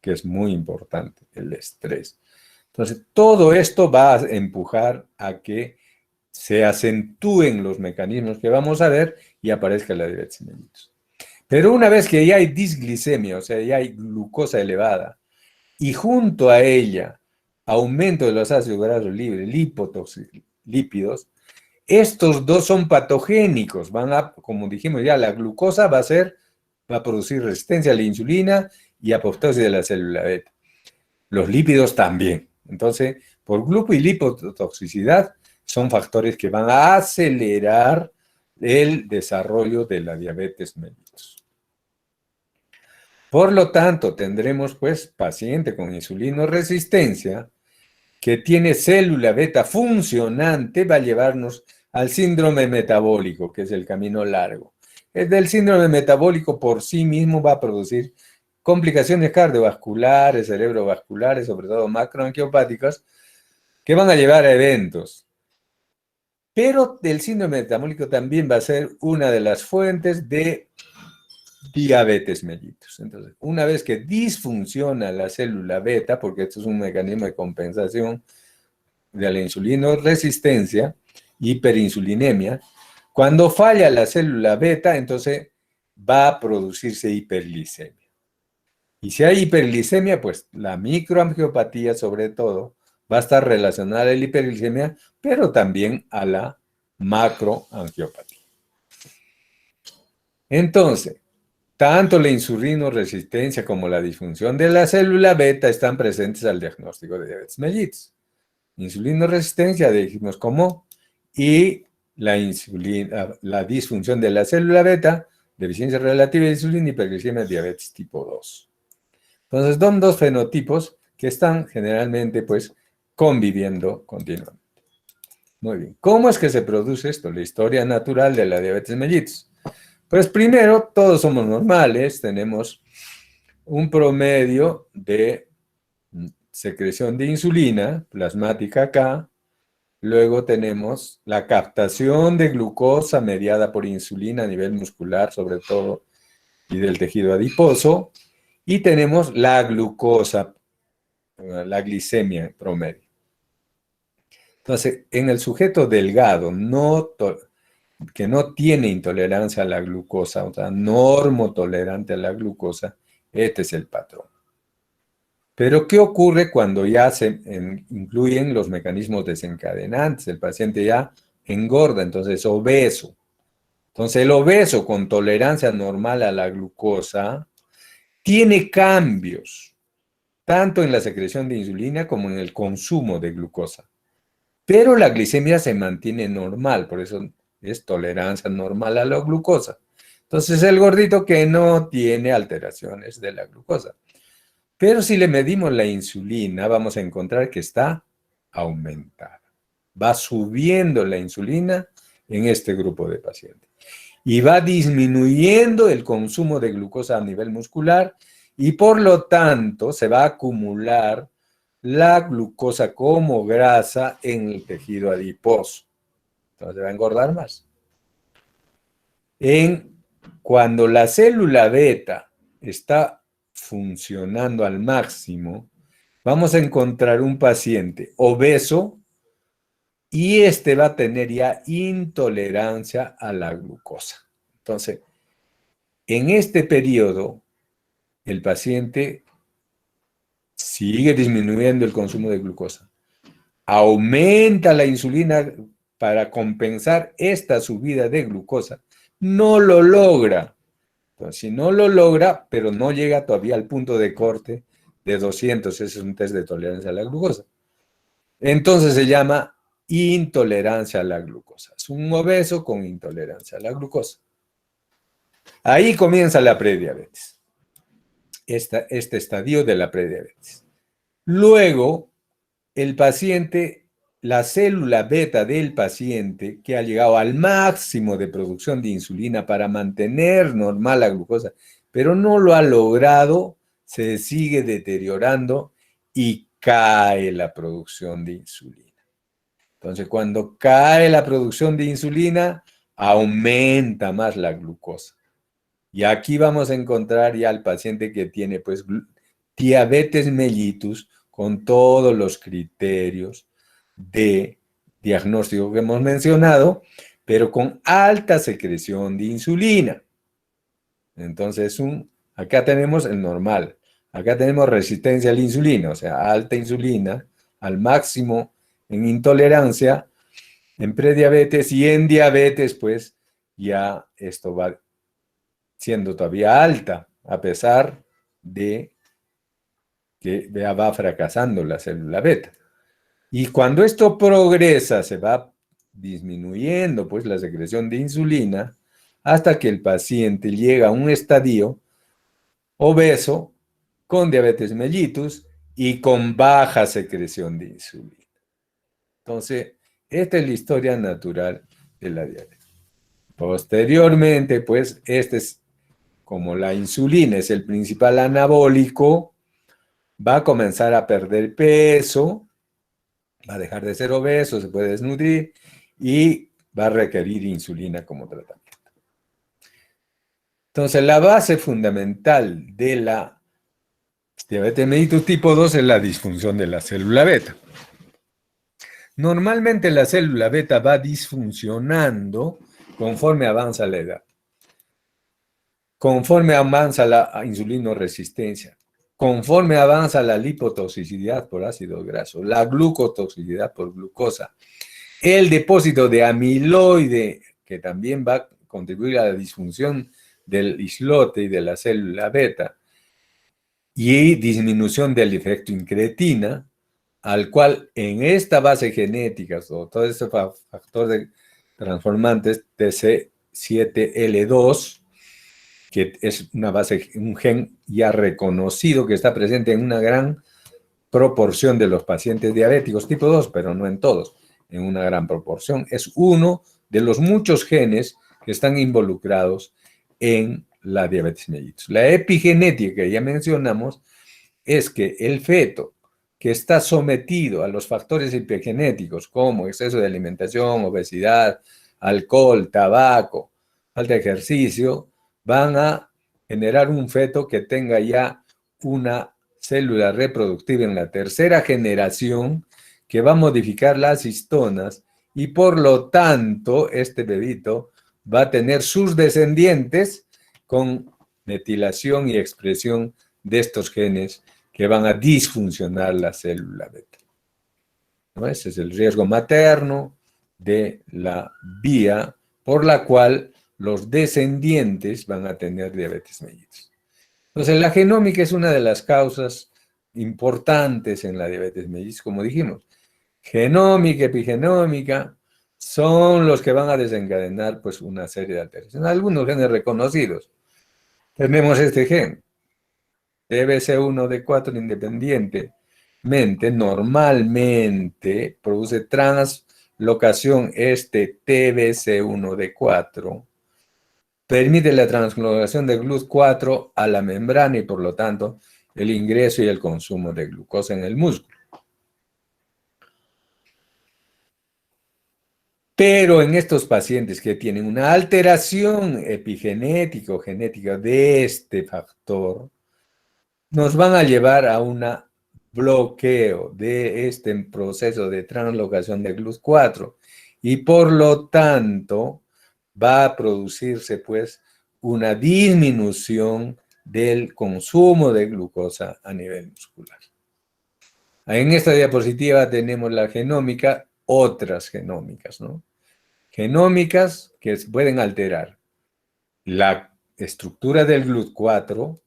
que es muy importante, el estrés. Entonces, todo esto va a empujar a que se acentúen los mecanismos que vamos a ver y aparezca la diabetes mellitus. Pero una vez que ya hay disglicemia, o sea, ya hay glucosa elevada, y junto a ella aumento de los ácidos grasos libres, lípidos, estos dos son patogénicos, van a, como dijimos ya, la glucosa va a producir resistencia a la insulina y apoptosis de la célula beta. Los lípidos también. Entonces, por gluco y lipotoxicidad son factores que van a acelerar el desarrollo de la diabetes mellitus. Por lo tanto, tendremos pues paciente con insulinoresistencia que tiene célula beta funcionante, va a llevarnos al síndrome metabólico, que es el camino largo. El del síndrome metabólico por sí mismo va a producir complicaciones cardiovasculares, cerebrovasculares, sobre todo macroangiopáticas, que van a llevar a eventos Pero el síndrome metabólico también va a ser una de las fuentes de diabetes mellitus. Entonces, una vez que disfunciona la célula beta, porque esto es un mecanismo de compensación de la insulinoresistencia, hiperinsulinemia, cuando falla la célula beta, entonces va a producirse hiperglicemia. Y si hay hiperglicemia, pues la microangiopatía sobre todo va a estar relacionada a la hiperglicemia, pero también a la macroangiopatía. Entonces, tanto la insulinoresistencia como la disfunción de la célula beta están presentes al diagnóstico de diabetes mellitus. Insulinoresistencia, dijimos cómo, y la disfunción de la célula beta, deficiencia relativa de insulina, hiperglicemia, diabetes tipo 2. Entonces, son dos fenotipos que están generalmente, pues, conviviendo continuamente. Muy bien. ¿Cómo es que se produce esto? La historia natural de la diabetes mellitus. Pues primero, todos somos normales, tenemos un promedio de secreción de insulina plasmática acá, luego tenemos la captación de glucosa mediada por insulina a nivel muscular, sobre todo, y del tejido adiposo, y tenemos la glucosa, la glicemia promedio. Entonces, en el sujeto delgado, que no tiene intolerancia a la glucosa, o sea, normotolerante a la glucosa, este es el patrón. Pero, ¿qué ocurre cuando ya se incluyen los mecanismos desencadenantes? El paciente ya engorda, entonces es obeso. Entonces, el obeso con tolerancia normal a la glucosa tiene cambios, tanto en la secreción de insulina como en el consumo de glucosa. Pero la glicemia se mantiene normal, por eso es tolerancia normal a la glucosa. Entonces, el gordito que no tiene alteraciones de la glucosa. Pero si le medimos la insulina, vamos a encontrar que está aumentada. Va subiendo la insulina en este grupo de pacientes. Y va disminuyendo el consumo de glucosa a nivel muscular y por lo tanto se va a acumular la glucosa como grasa en el tejido adiposo. Entonces va a engordar más. Cuando la célula beta está funcionando al máximo, vamos a encontrar un paciente obeso y este va a tener ya intolerancia a la glucosa. Entonces, en este periodo, el paciente sigue disminuyendo el consumo de glucosa, aumenta la insulina para compensar esta subida de glucosa, no lo logra. Entonces, si no lo logra, pero no llega todavía al punto de corte de 200, ese es un test de tolerancia a la glucosa. Entonces se llama intolerancia a la glucosa. Es un obeso con intolerancia a la glucosa. Ahí comienza la prediabetes. Este estadio de la prediabetes. Luego, el paciente, la célula beta del paciente que ha llegado al máximo de producción de insulina para mantener normal la glucosa, pero no lo ha logrado, se sigue deteriorando y cae la producción de insulina. Entonces, cuando cae la producción de insulina, aumenta más la glucosa. Y aquí vamos a encontrar ya al paciente que tiene pues diabetes mellitus con todos los criterios de diagnóstico que hemos mencionado, pero con alta secreción de insulina. Entonces, acá tenemos el normal, acá tenemos resistencia a la insulina, o sea, alta insulina, al máximo en intolerancia, en prediabetes y en diabetes, pues ya esto va siendo todavía alta, a pesar de que va fracasando la célula beta. Y cuando esto progresa, se va disminuyendo pues la secreción de insulina hasta que el paciente llega a un estadio obeso con diabetes mellitus y con baja secreción de insulina. Entonces, esta es la historia natural de la diabetes. Posteriormente, pues, como la insulina es el principal anabólico, va a comenzar a perder peso, va a dejar de ser obeso, se puede desnutrir, y va a requerir insulina como tratamiento. Entonces, la base fundamental de la diabetes mellitus tipo 2 es la disfunción de la célula beta. Normalmente la célula beta va disfuncionando conforme avanza la edad, conforme avanza la insulinoresistencia, conforme avanza la lipotoxicidad por ácidos grasos, la glucotoxicidad por glucosa, el depósito de amiloide, que también va a contribuir a la disfunción del islote y de la célula beta, y disminución del efecto incretina, al cual en esta base genética, o todo este factor de transformantes TC7L2, que es una base, un gen ya reconocido que está presente en una gran proporción de los pacientes diabéticos tipo 2, pero no en todos, en una gran proporción. Es uno de los muchos genes que están involucrados en la diabetes mellitus. La epigenética que ya mencionamos es que el feto que está sometido a los factores epigenéticos como exceso de alimentación, obesidad, alcohol, tabaco, falta de ejercicio, van a generar un feto que tenga ya una célula reproductiva en la tercera generación que va a modificar las histonas y por lo tanto este bebito va a tener sus descendientes con metilación y expresión de estos genes que van a disfuncionar la célula beta. ¿No? Ese es el riesgo materno de la vía por la cual los descendientes van a tener diabetes mellitus. Entonces, la genómica es una de las causas importantes en la diabetes mellitus, como dijimos. Genómica, epigenómica, son los que van a desencadenar pues, una serie de alteraciones. Algunos genes reconocidos. Tenemos este gen, TBC1D4 independientemente, normalmente produce translocación este TBC1D4, permite la translocación de GLUT4 a la membrana y por lo tanto el ingreso y el consumo de glucosa en el músculo. Pero en estos pacientes que tienen una alteración epigenética o genética de este factor, nos van a llevar a un bloqueo de este proceso de translocación de GLUT4 y por lo tanto va a producirse pues una disminución del consumo de glucosa a nivel muscular. En esta diapositiva tenemos la genómica, otras genómicas, ¿no? Genómicas que pueden alterar la estructura del GLUT4,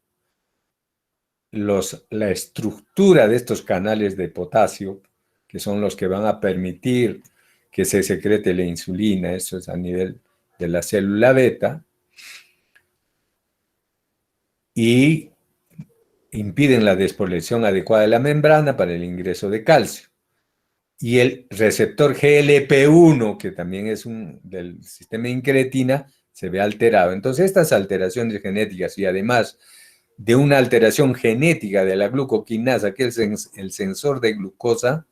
la estructura de estos canales de potasio, que son los que van a permitir que se secrete la insulina, eso es a nivel de la célula beta, y impiden la despolación adecuada de la membrana para el ingreso de calcio. Y el receptor GLP-1, que también es del sistema incretina, se ve alterado. Entonces, estas alteraciones genéticas y además de una alteración genética de la glucoquinasa, que es el sensor de glucosa,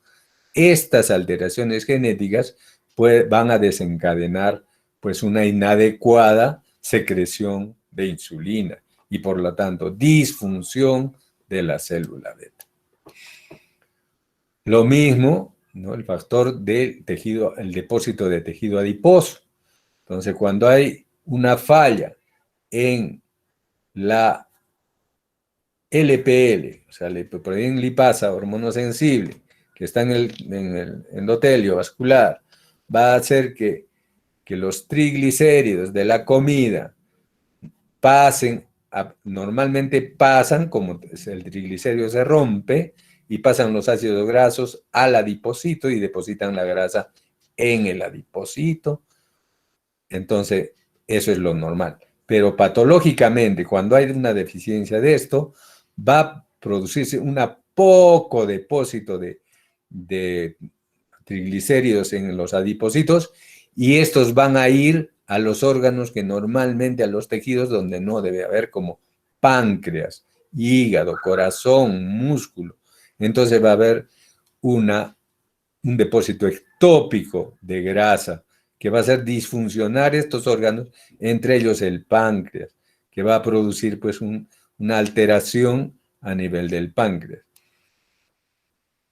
estas alteraciones genéticas van a desencadenar pues, una inadecuada secreción de insulina y por lo tanto disfunción de la célula beta. Lo mismo, ¿no? El factor del tejido, el depósito de tejido adiposo. Entonces, cuando hay una falla en la LPL, o sea, lipoproteína lipasa, hormona sensible, que está en el endotelio vascular, va a hacer que los triglicéridos de la comida normalmente pasan, como el triglicérido se rompe, y pasan los ácidos grasos al adipocito y depositan la grasa en el adipocito. Entonces, eso es lo normal. Pero patológicamente, cuando hay una deficiencia de esto, va a producirse un poco depósito de triglicéridos en los adipocitos y estos van a ir a los órganos que normalmente, a los tejidos donde no debe haber, como páncreas, hígado, corazón, músculo. Entonces va a haber un depósito ectópico de grasa que va a hacer disfuncionar estos órganos, entre ellos el páncreas, que va a producir pues una alteración a nivel del páncreas.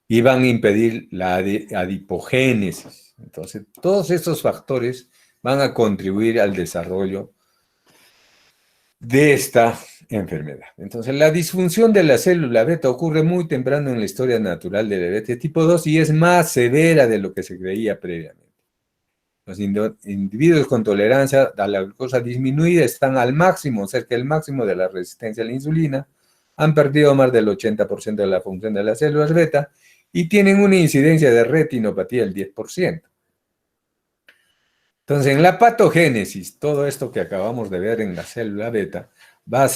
Y van a impedir la adipogénesis. Entonces, todos estos factores van a contribuir al desarrollo de esta enfermedad. Entonces, la disfunción de la célula beta ocurre muy temprano en la historia natural del diabetes tipo 2 y es más severa de lo que se creía previamente. Los individuos con tolerancia a la glucosa disminuida están al máximo, cerca del máximo de la resistencia a la insulina, han perdido más del 80% de la función de las células beta y tienen una incidencia de retinopatía del 10%. Entonces, en la patogénesis, todo esto que acabamos de ver en la célula beta va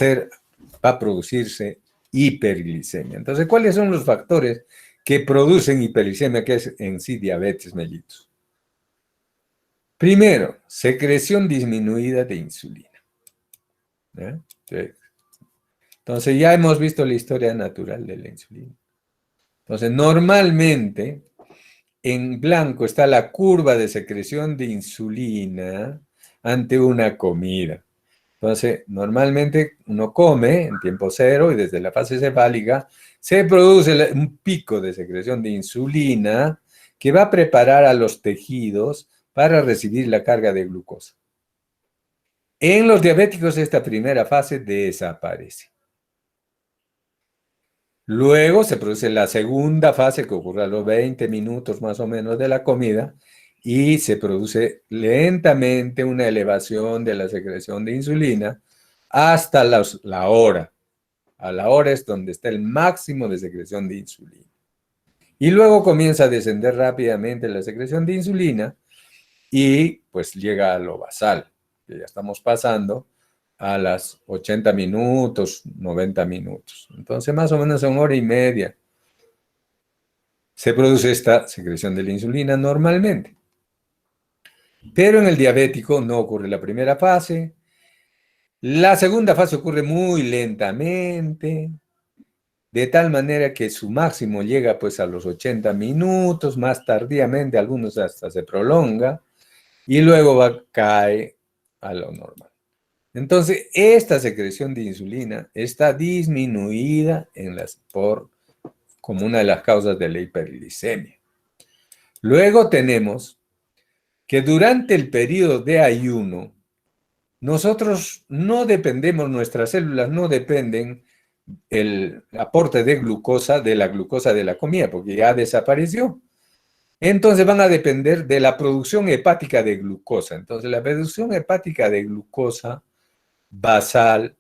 a producirse hiperglicemia. Entonces, ¿cuáles son los factores que producen hiperglicemia, que es en sí diabetes mellitus? Primero, secreción disminuida de insulina. Entonces, ya hemos visto la historia natural de la insulina. Entonces, normalmente, en blanco está la curva de secreción de insulina ante una comida. Entonces, normalmente uno come en tiempo cero y desde la fase cefálica se produce un pico de secreción de insulina que va a preparar a los tejidos para recibir la carga de glucosa. En los diabéticos esta primera fase desaparece. Luego se produce la segunda fase que ocurre a los 20 minutos más o menos de la comida y se produce lentamente una elevación de la secreción de insulina hasta la hora. A la hora es donde está el máximo de secreción de insulina. Y luego comienza a descender rápidamente la secreción de insulina y pues llega a lo basal, que ya estamos pasando a las 80 minutos, 90 minutos. Entonces, más o menos en hora y media se produce esta secreción de la insulina normalmente. Pero en el diabético no ocurre la primera fase. La segunda fase ocurre muy lentamente, de tal manera que su máximo llega pues a los 80 minutos, más tardíamente, algunos hasta se prolonga, y luego cae a lo normal. Entonces, esta secreción de insulina está disminuida como una de las causas de la hiperglicemia. Luego tenemos que durante el periodo de ayuno, nosotros no dependemos, nuestras células no dependen el aporte de glucosa de la glucosa de la comida, porque ya desapareció. Entonces van a depender de la producción hepática de glucosa. Entonces la producción hepática de glucosa basal,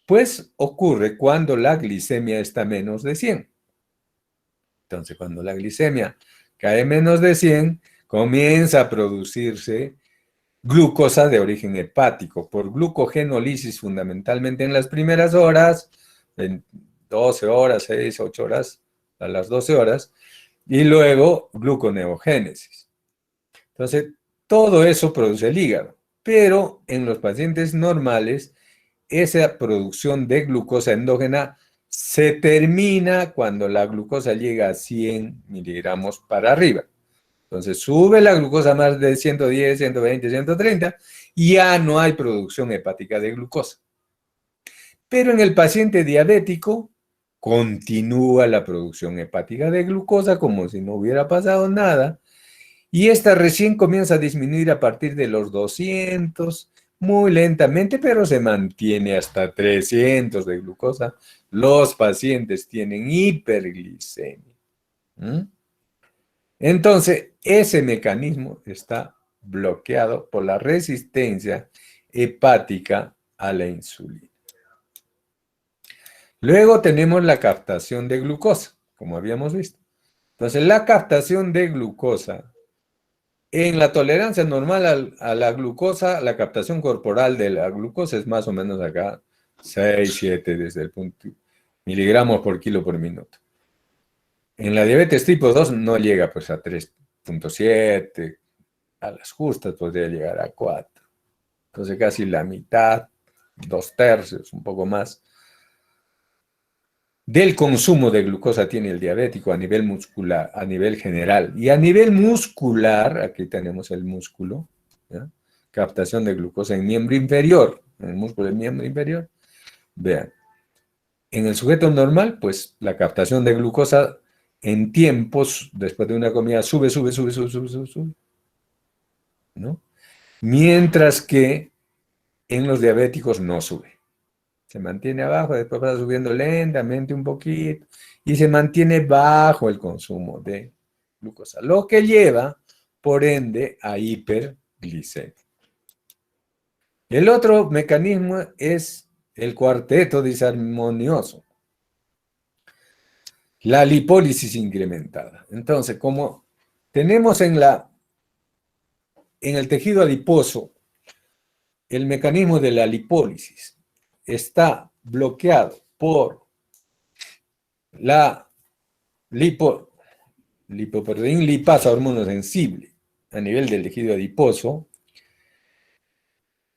pues ocurre cuando la glicemia está menos de 100. Entonces cuando la glicemia cae menos de 100, comienza a producirse glucosa de origen hepático por glucogenólisis fundamentalmente en las primeras horas, en 12 horas, 6, 8 horas, a las 12 horas, y luego gluconeogénesis. Entonces, todo eso produce el hígado, pero en los pacientes normales, esa producción de glucosa endógena se termina cuando la glucosa llega a 100 miligramos para arriba. Entonces sube la glucosa más de 110, 120, 130 y ya no hay producción hepática de glucosa. Pero en el paciente diabético continúa la producción hepática de glucosa como si no hubiera pasado nada y esta recién comienza a disminuir a partir de los 200, muy lentamente, pero se mantiene hasta 300 de glucosa. Los pacientes tienen hiperglicemia. Entonces, ese mecanismo está bloqueado por la resistencia hepática a la insulina. Luego tenemos la captación de glucosa, como habíamos visto. Entonces, la captación de glucosa, en la tolerancia normal a la glucosa, la captación corporal de la glucosa es más o menos acá 6, 7 desde el punto miligramos por kilo por minuto. En la diabetes tipo 2 no llega pues a 3.7, a las justas podría llegar a 4. Entonces casi la mitad, 2/3, un poco más, del consumo de glucosa tiene el diabético a nivel muscular, a nivel general. Y a nivel muscular, aquí tenemos el músculo, ¿ya? Captación de glucosa en miembro inferior, en el músculo del miembro inferior. Vean, en el sujeto normal, pues la captación de glucosa en tiempos, después de una comida, sube, ¿no? Mientras que en los diabéticos no sube. Se mantiene abajo, después va subiendo lentamente un poquito y se mantiene bajo el consumo de glucosa, lo que lleva, por ende, a hiperglicemia. El otro mecanismo es el cuarteto disarmonioso, la lipólisis incrementada. Entonces, como tenemos en el tejido adiposo el mecanismo de la lipólisis está bloqueado por la lipoproteína lipasa, hormona sensible, a nivel del tejido adiposo,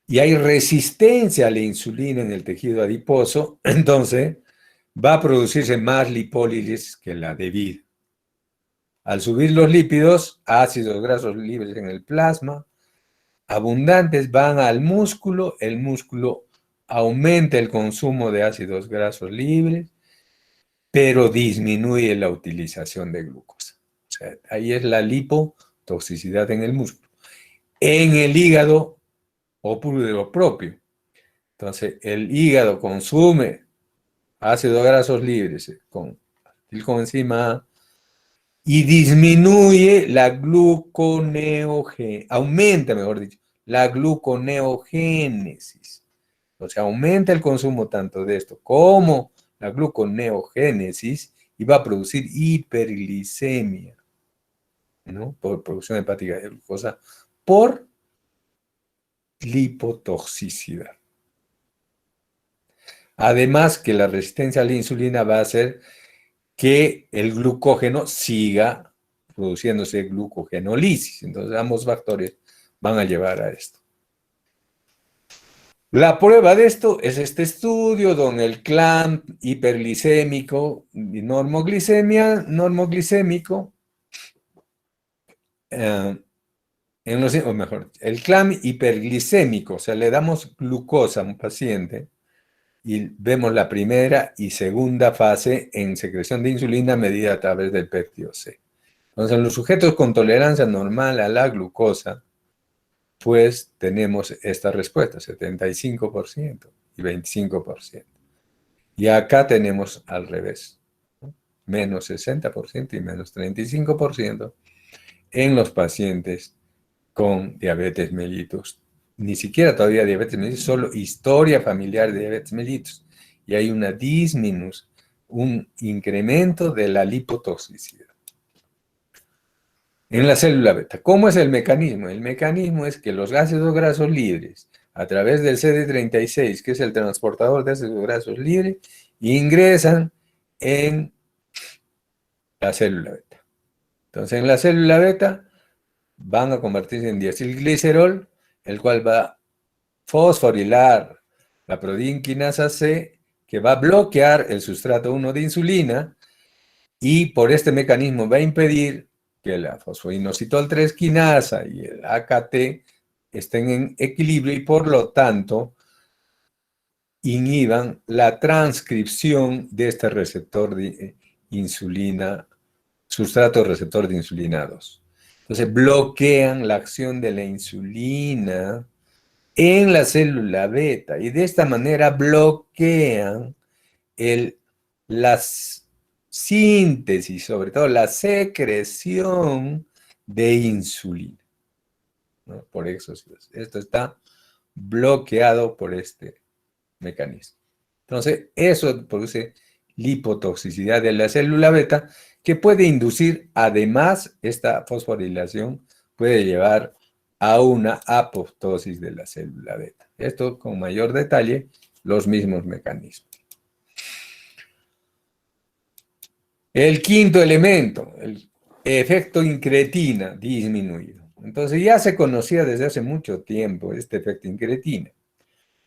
y hay resistencia a la insulina en el tejido adiposo, entonces va a producirse más lipólisis que la debida. Al subir los lípidos, ácidos grasos libres en el plasma, abundantes van al músculo, el músculo aumenta el consumo de ácidos grasos libres, pero disminuye la utilización de glucosa. O sea, ahí es la lipotoxicidad en el músculo. En el hígado ocurre lo propio. Entonces, el hígado consume ácidos grasos libres con acetilcoenzima A y disminuye la gluconeogénesis, aumenta, mejor dicho, la gluconeogénesis. O sea, aumenta el consumo tanto de esto como la gluconeogénesis y va a producir hiperglicemia, ¿no? Por producción hepática de glucosa, por lipotoxicidad. Además que la resistencia a la insulina va a hacer que el glucógeno siga produciéndose glucogenólisis. Entonces, ambos factores van a llevar a esto. La prueba de esto es este estudio donde el clamp hiperglicémico y normoglicémico, o mejor, el clamp hiperglicémico, o sea, le damos glucosa a un paciente y vemos la primera y segunda fase en secreción de insulina medida a través del péptido C. Entonces, en los sujetos con tolerancia normal a la glucosa, pues tenemos esta respuesta, 75% y 25%. Y acá tenemos al revés, ¿no? Menos 60% y menos 35% en los pacientes con diabetes mellitus. Ni siquiera todavía diabetes mellitus, solo historia familiar de diabetes mellitus. Y hay una disminución, un incremento de la lipotoxicidad. En la célula beta, ¿cómo es el mecanismo? El mecanismo es que los ácidos grasos libres, a través del CD36, que es el transportador de ácidos grasos libres, ingresan en la célula beta. Entonces, en la célula beta van a convertirse en diacilglicerol, el cual va a fosforilar la proteínquinasa C, que va a bloquear el sustrato 1 de insulina, y por este mecanismo va a impedir que la fosfoinositol 3 quinasa y el AKT estén en equilibrio y por lo tanto inhiban la transcripción de este receptor de insulina, sustrato receptor de insulina 2. Entonces bloquean la acción de la insulina en la célula beta y de esta manera bloquean las síntesis, sobre todo la secreción de insulina, ¿no? Por eso esto está bloqueado por este mecanismo. Entonces, eso produce lipotoxicidad de la célula beta que puede inducir, además, esta fosforilación puede llevar a una apoptosis de la célula beta. Esto con mayor detalle, los mismos mecanismos. El quinto elemento, el efecto incretina disminuido. Entonces ya se conocía desde hace mucho tiempo este efecto incretina.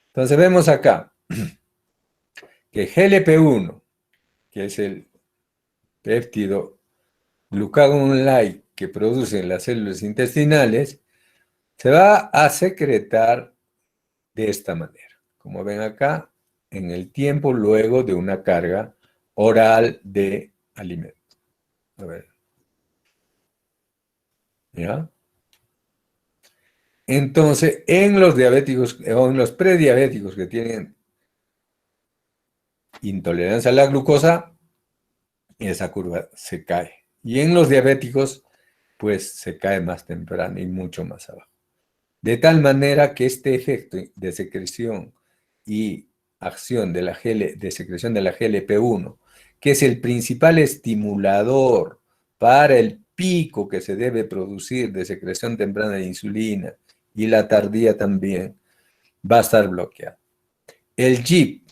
Entonces vemos acá que GLP-1 que es el péptido glucagon-like que producen las células intestinales, se va a secretar de esta manera. Como ven acá, en el tiempo luego de una carga oral de alimento. A ver. ¿Ya? Entonces, en los diabéticos o en los prediabéticos que tienen intolerancia a la glucosa, esa curva se cae. Y en los diabéticos, pues se cae más temprano y mucho más abajo. De tal manera que este efecto de secreción y acción de de secreción de la GLP-1, que es el principal estimulador para el pico que se debe producir de secreción temprana de insulina y la tardía también, va a estar bloqueado. El GIP,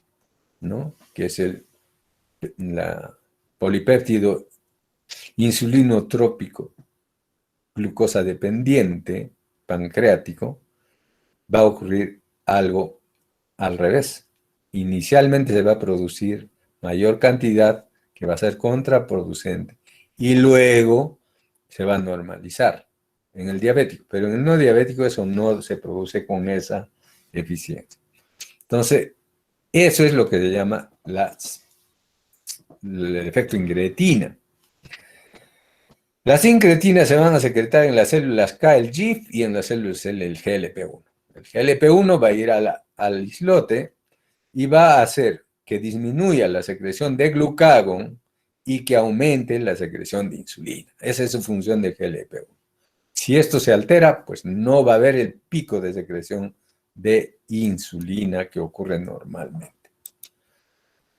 ¿no? Que es la polipéptido insulinotrópico glucosa dependiente pancreático, va a ocurrir algo al revés. Inicialmente se va a producir mayor cantidad que va a ser contraproducente y luego se va a normalizar en el diabético, pero en el no diabético eso no se produce con esa eficiencia. Entonces, eso es lo que se llama el efecto incretina. Las incretinas se van a secretar en las células K, el GIF, y en las células L, el GLP-1. El GLP-1 va a ir al islote y va a hacer que disminuya la secreción de glucagón y que aumente la secreción de insulina. Esa es su función del GLP-1. Si esto se altera, pues no va a haber el pico de secreción de insulina que ocurre normalmente.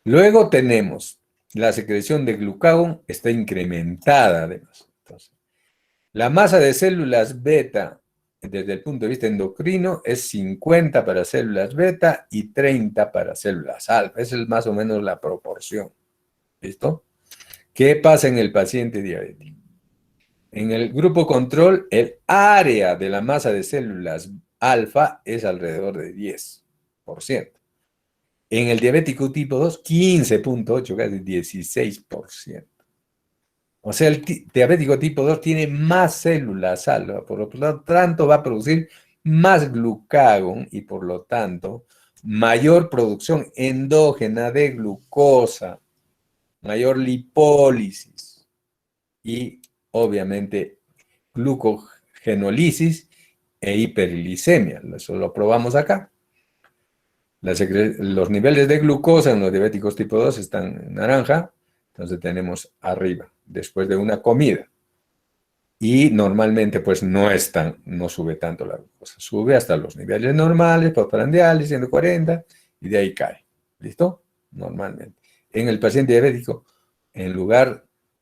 Luego tenemos la secreción de glucagón, está incrementada además. Entonces, la masa de células beta desde el punto de vista endocrino es 50 para células beta y 30 para células alfa. Esa es más o menos la proporción. ¿Listo? ¿Qué pasa en el paciente diabético? En el grupo control, el área de la masa de células alfa es alrededor de 10%. En el diabético tipo 2, 15.8, casi 16%. O sea, el diabético tipo 2 tiene más células alfa, por lo tanto va a producir más glucagón y por lo tanto mayor producción endógena de glucosa, mayor lipólisis y obviamente glucogenólisis e hiperglicemia. Eso lo probamos acá. Los niveles de glucosa en los diabéticos tipo 2 están en naranja, entonces tenemos arriba, después de una comida. Y normalmente pues no sube tanto la glucosa, sube hasta los niveles normales, postprandiales, 140, y de ahí cae. ¿Listo? Normalmente. En el paciente diabético,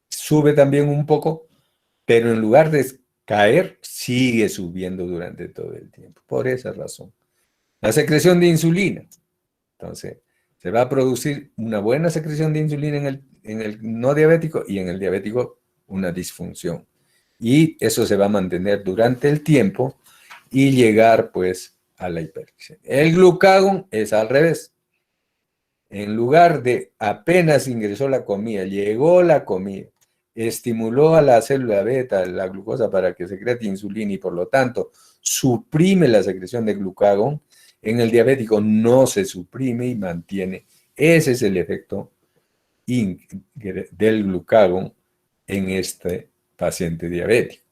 sube también un poco, pero en lugar de caer, sigue subiendo durante todo el tiempo. Por esa razón. La secreción de insulina. Entonces, se va a producir una buena secreción de insulina en el no diabético y en el diabético una disfunción. Y eso se va a mantener durante el tiempo y llegar pues a la hiperglicemia. El glucagón es al revés. En lugar de apenas ingresó la comida, llegó la comida, estimuló a la célula beta, la glucosa, para que secrete insulina y por lo tanto suprime la secreción de glucagón, en el diabético no se suprime y mantiene. Ese es el efecto del glucagón en este paciente diabético.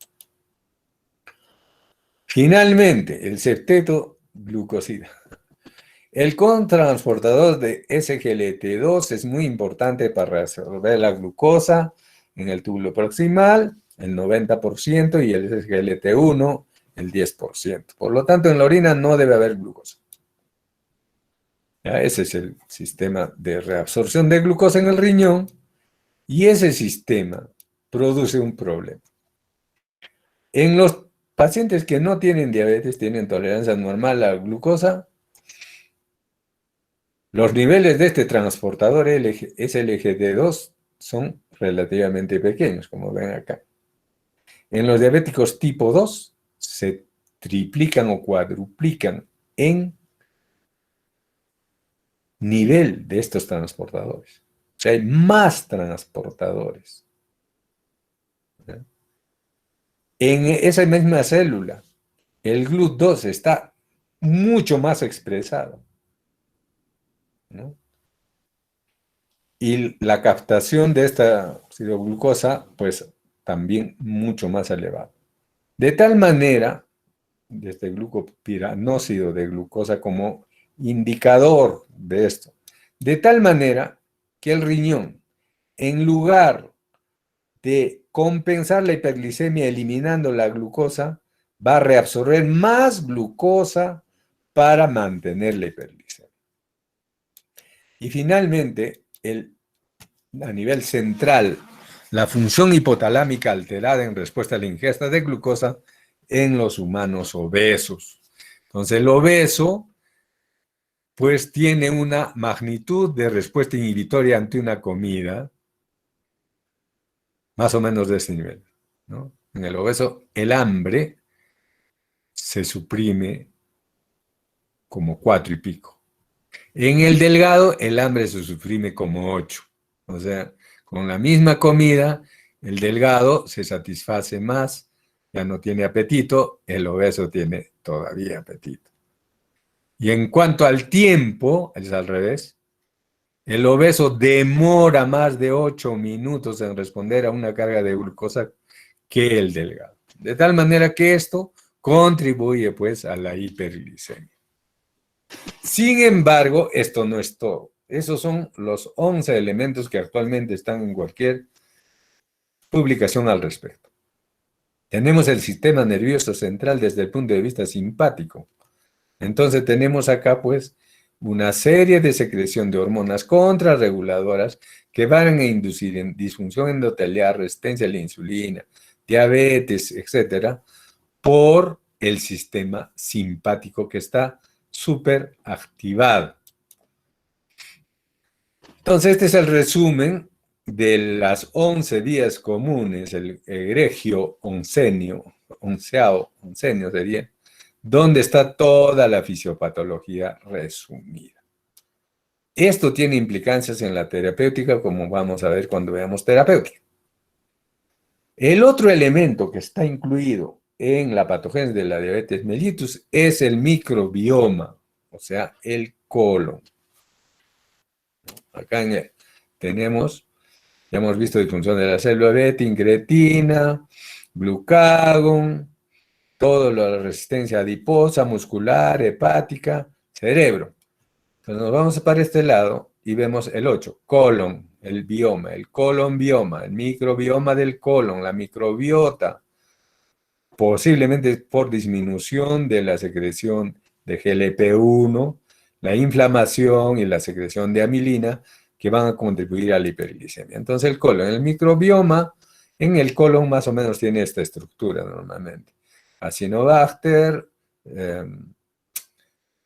Finalmente, el septeto glucosida. El cotransportador de SGLT2 es muy importante para resolver la glucosa en el túbulo proximal, el 90%, y el SGLT1, el 10%. Por lo tanto, en la orina no debe haber glucosa. ¿Ya? Ese es el sistema de reabsorción de glucosa en el riñón, y ese sistema produce un problema. En los pacientes que no tienen diabetes, tienen tolerancia normal a la glucosa, los niveles de este transportador SGLT2 son relativamente pequeños, como ven acá. En los diabéticos tipo 2 se triplican o cuadruplican en nivel de estos transportadores. sea, hay más transportadores. ¿Ya? En esa misma célula, el GLUT2 está mucho más expresado, ¿no? Y la captación de esta glucosa, pues también mucho más elevada. De tal manera, desde el glucopiranósido de glucosa como indicador de esto, de tal manera que el riñón, en lugar de compensar la hiperglicemia eliminando la glucosa, va a reabsorber más glucosa para mantener la hiperglicemia. Y finalmente, a nivel central, la función hipotalámica alterada en respuesta a la ingesta de glucosa en los humanos obesos. Entonces, el obeso, pues, tiene una magnitud de respuesta inhibitoria ante una comida, más o menos de este nivel, ¿no? En el obeso, el hambre se suprime como 4 y pico. En el delgado, el hambre se suprime como 8. O sea, con la misma comida, el delgado se satisface más, ya no tiene apetito, el obeso tiene todavía apetito. Y en cuanto al tiempo, es al revés. El obeso demora más de 8 minutos en responder a una carga de glucosa que el delgado. De tal manera que esto contribuye pues a la hiperglicemia. Sin embargo, esto no es todo. Esos son los 11 elementos que actualmente están en cualquier publicación al respecto. Tenemos el sistema nervioso central desde el punto de vista simpático. Entonces tenemos acá pues una serie de secreción de hormonas contrarreguladoras que van a inducir en disfunción endotelial, resistencia a la insulina, diabetes, etcétera, por el sistema simpático que está súper activado. Entonces, este es el resumen de las 11 días comunes, el egregio oncenio sería, donde está toda la fisiopatología resumida. Esto tiene implicancias en la terapéutica, como vamos a ver cuando veamos terapéutica. El otro elemento que está incluido en la patogénesis de la diabetes mellitus es el microbioma, o sea, el colon. Acá tenemos, ya hemos visto disfunción de la célula beta, incretina, glucagón, todo la resistencia adiposa, muscular, hepática, cerebro. Entonces nos vamos para este lado y vemos el 8, colon, el bioma, el colon bioma, el microbioma del colon, la microbiota, posiblemente por disminución de la secreción de GLP-1, la inflamación y la secreción de amilina que van a contribuir a la hiperglicemia. Entonces el colon, el microbioma en el colon más o menos tiene esta estructura normalmente. Acinobacter,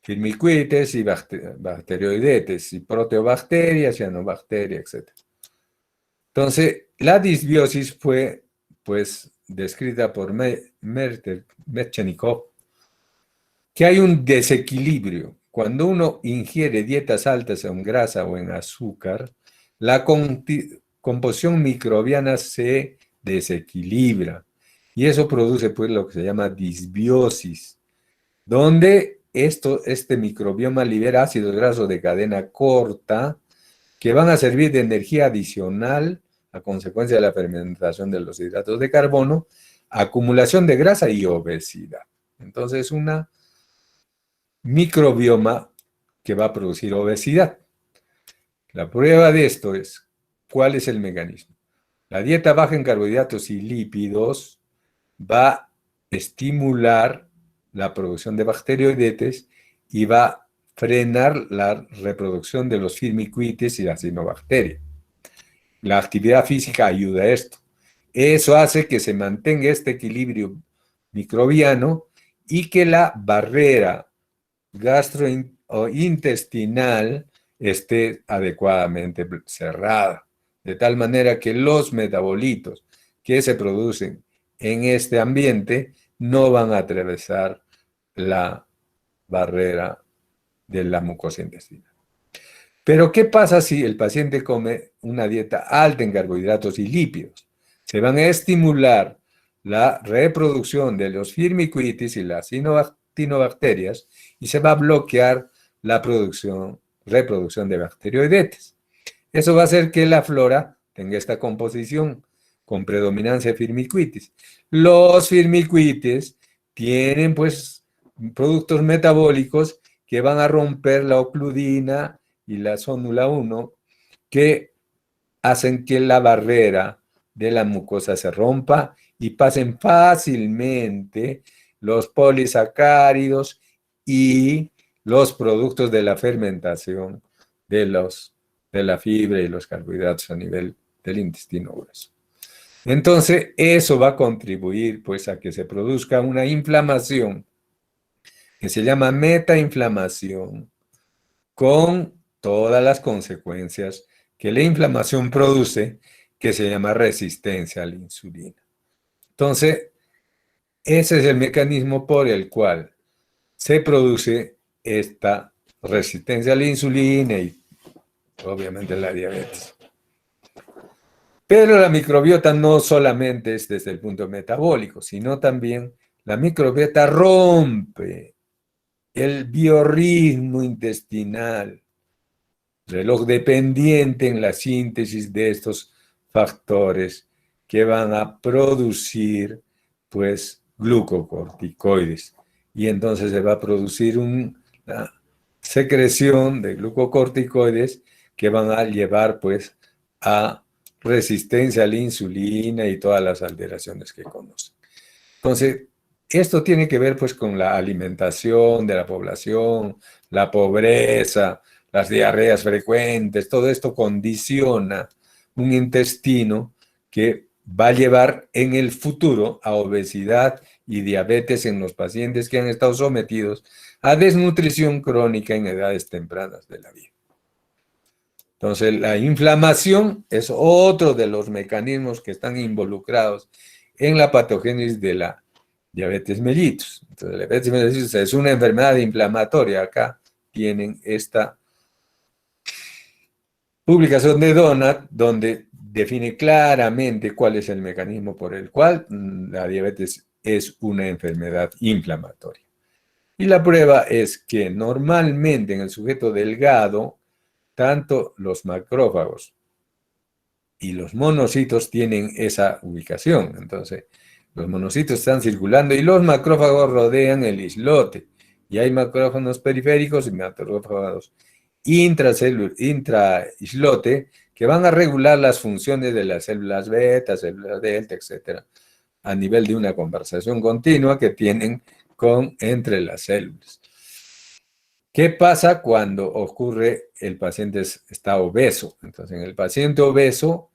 firmicutes y bacteroidetes, y proteobacterias, cianobacteria, etc. Entonces, la disbiosis fue, pues, descrita por Metchenikov, que hay un desequilibrio. Cuando uno ingiere dietas altas en grasa o en azúcar, la composición microbiana se desequilibra. Y eso produce, pues, lo que se llama disbiosis, donde este microbioma libera ácidos grasos de cadena corta que van a servir de energía adicional a consecuencia de la fermentación de los hidratos de carbono, acumulación de grasa y obesidad. Entonces, una microbioma que va a producir obesidad. La prueba de esto es, ¿cuál es el mecanismo? La dieta baja en carbohidratos y lípidos va a estimular la producción de bacteroidetes y va a frenar la reproducción de los firmicutes y la cianobacteria. La actividad física ayuda a esto. Eso hace que se mantenga este equilibrio microbiano y que la barrera gastrointestinal esté adecuadamente cerrada, de tal manera que los metabolitos que se producen en este ambiente no van a atravesar la barrera de la mucosa intestinal. Pero ¿qué pasa si el paciente come una dieta alta en carbohidratos y lípidos? Se van a estimular la reproducción de los firmicutes y las actinobacterias y se va a bloquear la reproducción de bacteroidetes. Eso va a hacer que la flora tenga esta composición con predominancia de firmicutes. Los firmicutes tienen pues productos metabólicos que van a romper la ocludina y la zónula 1 que hacen que la barrera de la mucosa se rompa y pasen fácilmente los polisacáridos y los productos de la fermentación de la fibra y los carbohidratos a nivel del intestino grueso. Entonces, eso va a contribuir pues a que se produzca una inflamación que se llama metainflamación con todas las consecuencias que la inflamación produce, que se llama resistencia a la insulina. Entonces, ese es el mecanismo por el cual se produce esta resistencia a la insulina y obviamente la diabetes. Pero la microbiota no solamente es desde el punto metabólico, sino también la microbiota rompe el biorritmo intestinal, reloj dependiente en la síntesis de estos factores que van a producir, pues, glucocorticoides. Y entonces se va a producir una secreción de glucocorticoides que van a llevar, pues, a resistencia a la insulina y todas las alteraciones que conocen. Entonces, esto tiene que ver, pues, con la alimentación de la población, la pobreza, las diarreas frecuentes, todo esto condiciona un intestino que va a llevar en el futuro a obesidad y diabetes en los pacientes que han estado sometidos a desnutrición crónica en edades tempranas de la vida. Entonces, la inflamación es otro de los mecanismos que están involucrados en la patogénesis de la diabetes mellitus. Entonces, la diabetes mellitus es una enfermedad inflamatoria. Acá tienen esta publicación de Donat, donde define claramente cuál es el mecanismo por el cual la diabetes es una enfermedad inflamatoria. Y la prueba es que normalmente en el sujeto delgado, tanto los macrófagos y los monocitos tienen esa ubicación. Entonces, los monocitos están circulando y los macrófagos rodean el islote. Y hay macrófagos periféricos y macrófagos intraislote que van a regular las funciones de las células beta, células delta, etc. a nivel de una conversación continua que tienen entre las células. ¿Qué pasa cuando ocurre el paciente está obeso? Entonces, en el paciente obeso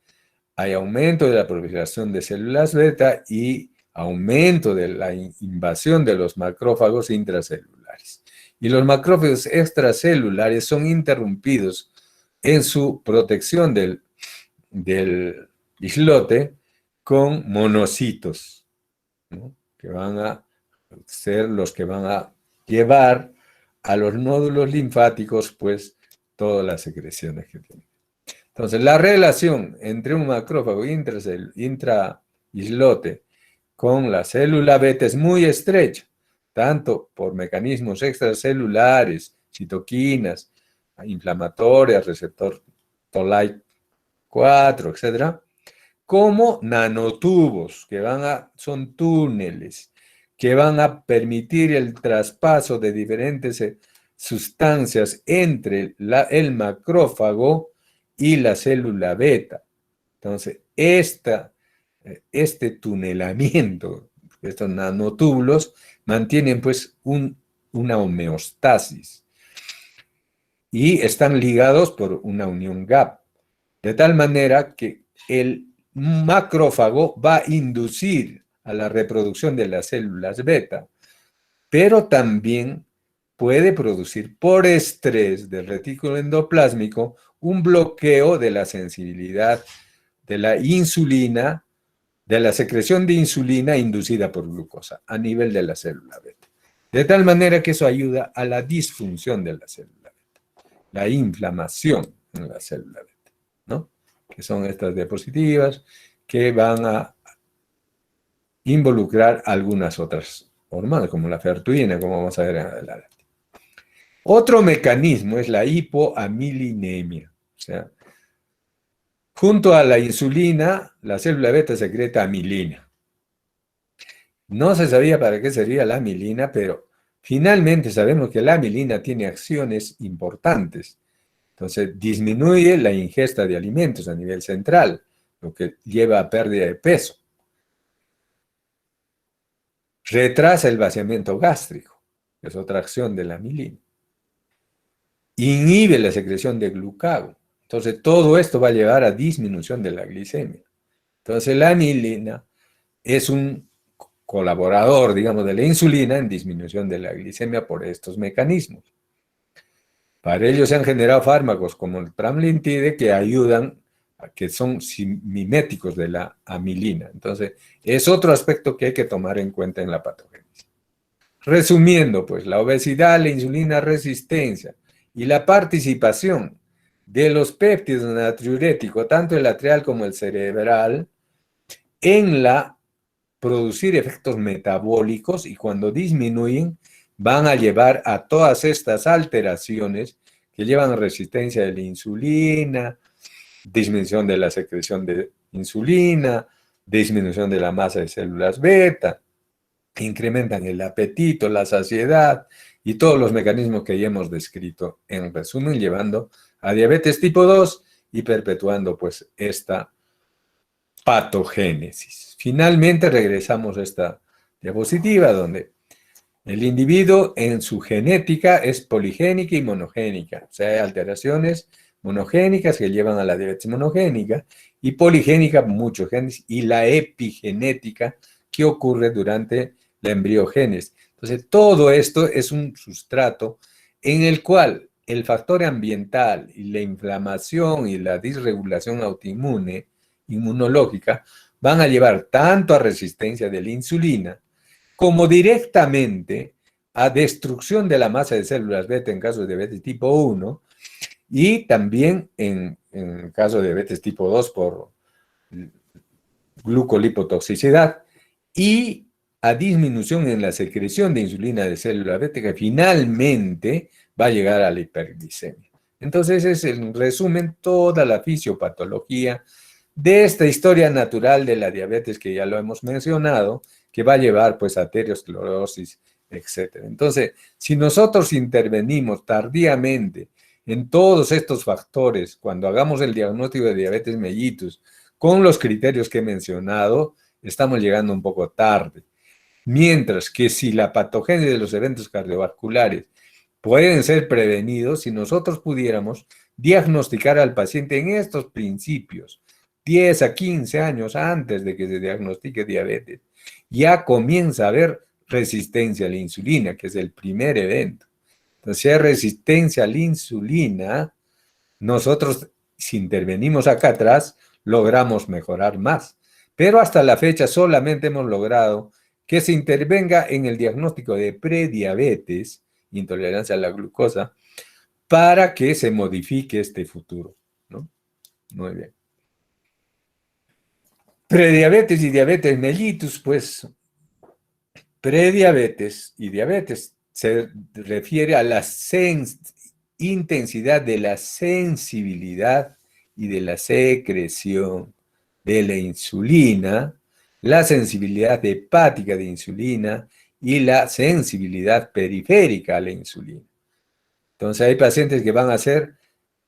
hay aumento de la proliferación de células beta y aumento de la invasión de los macrófagos intracelulares. Y los macrófagos extracelulares son interrumpidos en su protección del islote con monocitos, ¿no? Que van a ser los que van a llevar a los nódulos linfáticos, pues, todas las secreciones que tienen. Entonces, la relación entre un macrófago intraislote con la célula beta es muy estrecha, tanto por mecanismos extracelulares, citoquinas, inflamatorias, receptor Toll-like 4, etc., como nanotubos, que son túneles, que van a permitir el traspaso de diferentes sustancias entre el macrófago y la célula beta. Entonces, este tunelamiento, estos nanotúbulos, mantienen pues una homeostasis y están ligados por una unión gap, de tal manera que el macrófago va a inducir a la reproducción de las células beta, pero también puede producir por estrés del retículo endoplásmico un bloqueo de la sensibilidad de la insulina, de la secreción de insulina inducida por glucosa a nivel de la célula beta. De tal manera que eso ayuda a la disfunción de la célula beta. la inflamación en la célula beta, ¿no? Que son estas diapositivas que van a involucrar algunas otras hormonas, como la fertuina, como vamos a ver en adelante. Otro mecanismo es la hipoamilinemia. O sea, junto a la insulina, la célula beta secreta amilina. No se sabía para qué servía la amilina, pero finalmente sabemos que la amilina tiene acciones importantes. Entonces, disminuye la ingesta de alimentos a nivel central, lo que lleva a pérdida de peso. Retrasa el vaciamiento gástrico, que es otra acción de la amilina. Inhibe la secreción de glucagón. Entonces, todo esto va a llevar a disminución de la glicemia. Entonces, la amilina es un colaborador, digamos, de la insulina en disminución de la glicemia por estos mecanismos. Para ello se han generado fármacos como el pramlintide que ayudan, que son miméticos de la amilina. Entonces, es otro aspecto que hay que tomar en cuenta en la patogénesis. Resumiendo, pues, la obesidad, la insulina resistencia y la participación de los péptidos natriuréticos, tanto el atrial como el cerebral, en la producir efectos metabólicos, y cuando disminuyen van a llevar a todas estas alteraciones que llevan a resistencia de la insulina, disminución de la secreción de insulina, disminución de la masa de células beta, incrementan el apetito, la saciedad y todos los mecanismos que ya hemos descrito en resumen, llevando a diabetes tipo 2 y perpetuando pues esta patogénesis. Finalmente regresamos a esta diapositiva donde el individuo en su genética es poligénica y monogénica. O sea, hay alteraciones monogénicas que llevan a la diabetes monogénica y poligénica, muchos genes, y la epigenética que ocurre durante la embriogénesis. Entonces, todo esto es un sustrato en el cual el factor ambiental y la inflamación y la disregulación autoinmune, inmunológica, van a llevar tanto a resistencia de la insulina como directamente a destrucción de la masa de células beta en caso de diabetes tipo 1 y también en caso de diabetes tipo 2 por glucolipotoxicidad y a disminución en la secreción de insulina de célula beta que finalmente va a llegar a la hiperglicemia. Entonces es en resumen toda la fisiopatología de esta historia natural de la diabetes que ya lo hemos mencionado, que va a llevar pues a aterosclerosis, etc. Entonces, si nosotros intervenimos tardíamente en todos estos factores, cuando hagamos el diagnóstico de diabetes mellitus, con los criterios que he mencionado, estamos llegando un poco tarde. Mientras que si la patogénesis de los eventos cardiovasculares pueden ser prevenidos, si nosotros pudiéramos diagnosticar al paciente en estos principios, 10 a 15 años antes de que se diagnostique diabetes, ya comienza a haber resistencia a la insulina, que es el primer evento. Entonces, si hay resistencia a la insulina, nosotros, si intervenimos acá atrás, logramos mejorar más. Pero hasta la fecha solamente hemos logrado que se intervenga en el diagnóstico de prediabetes, intolerancia a la glucosa, para que se modifique este futuro, ¿no? Muy bien. Prediabetes y diabetes mellitus, pues, prediabetes y diabetes se refiere a la intensidad de la sensibilidad y de la secreción de la insulina, la sensibilidad hepática de insulina y la sensibilidad periférica a la insulina. Entonces hay pacientes que van a hacer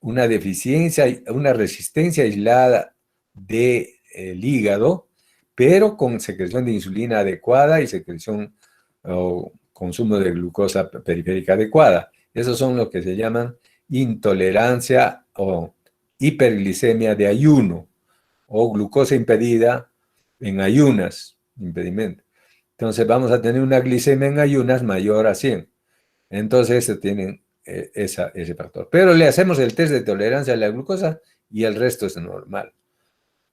una deficiencia, una resistencia aislada del hígado, pero con secreción de insulina adecuada y secreción o consumo de glucosa periférica adecuada. Esos son los que se llaman intolerancia o hiperglicemia de ayuno o glucosa impedida en ayunas, impedimento. Entonces vamos a tener una glicemia en ayunas mayor a 100. Entonces se tienen ese factor. Pero le hacemos el test de tolerancia a la glucosa y el resto es normal.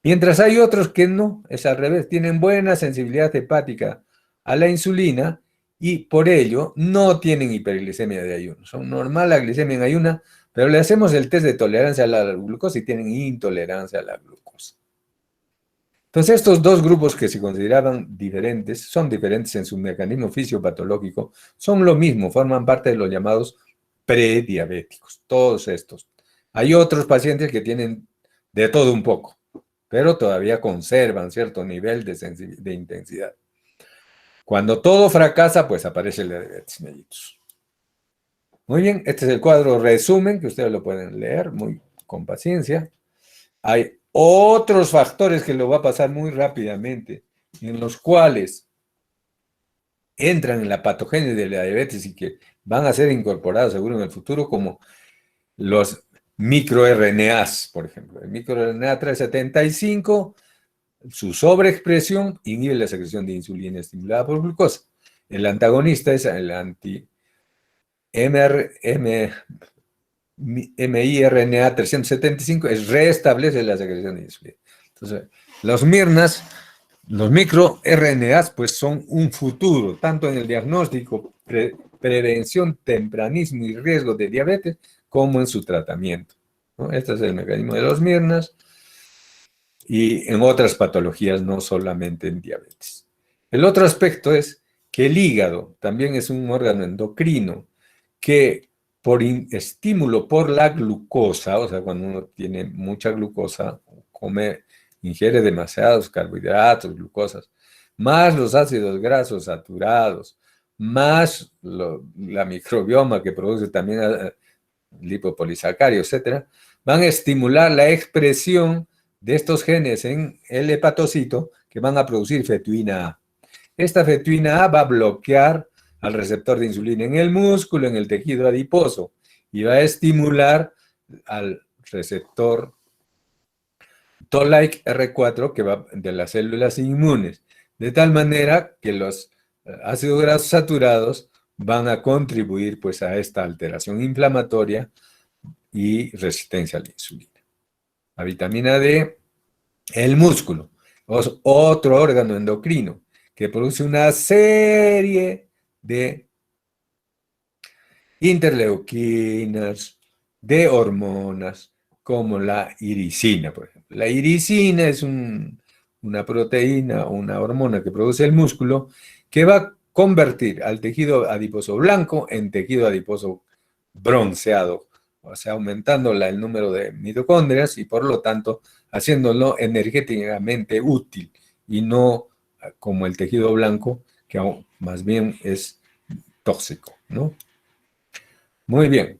Mientras hay otros que no, es al revés, tienen buena sensibilidad hepática a la insulina y por ello no tienen hiperglicemia de ayuno. Son normal la glicemia en ayuna Pero le hacemos el test de tolerancia a la glucosa y tienen intolerancia a la glucosa. Entonces, estos dos grupos que se consideraban diferentes, son diferentes en su mecanismo fisiopatológico, son lo mismo, forman parte de los llamados prediabéticos, todos estos. Hay otros pacientes que tienen de todo un poco, pero todavía conservan cierto nivel de intensidad. Cuando todo fracasa, pues aparece la diabetes mellitus. Muy bien, este es el cuadro resumen, que ustedes lo pueden leer muy con paciencia. Hay otros factores que lo va a pasar muy rápidamente, en los cuales entran en la patogénesis de la diabetes y que van a ser incorporados seguro en el futuro, como los microRNAs, por ejemplo. El microRNA 375, su sobreexpresión inhibe la secreción de insulina estimulada por glucosa. El antagonista es el miRNA 375, restablece la secreción de insulina. Entonces, los MIRNAs, los microRNAs, pues son un futuro, tanto en el diagnóstico, prevención, tempranismo y riesgo de diabetes, como en su tratamiento, ¿no? Este es el mecanismo de los MIRNAs y en otras patologías, no solamente en diabetes. El otro aspecto es que el hígado también es un órgano endocrino que por estímulo por la glucosa, o sea, cuando uno tiene mucha glucosa, ingiere demasiados carbohidratos, glucosas, más los ácidos grasos saturados, más la microbioma que produce también lipopolisacáridos, etcétera, van a estimular la expresión de estos genes en el hepatocito que van a producir fetuina A. Esta fetuina A va a bloquear al receptor de insulina en el músculo, en el tejido adiposo, y va a estimular al receptor Toll-like R4 que va de las células inmunes, de tal manera que los ácidos grasos saturados van a contribuir pues a esta alteración inflamatoria y resistencia a la insulina. La vitamina D, el músculo, es otro órgano endocrino que produce una serie de interleuquinas, de hormonas, como la iricina, por ejemplo. La iricina es una proteína o una hormona que produce el músculo que va a convertir al tejido adiposo blanco en tejido adiposo bronceado, o sea, aumentando el número de mitocondrias y por lo tanto haciéndolo energéticamente útil y no como el tejido blanco, que más bien es tóxico, ¿no? Muy bien.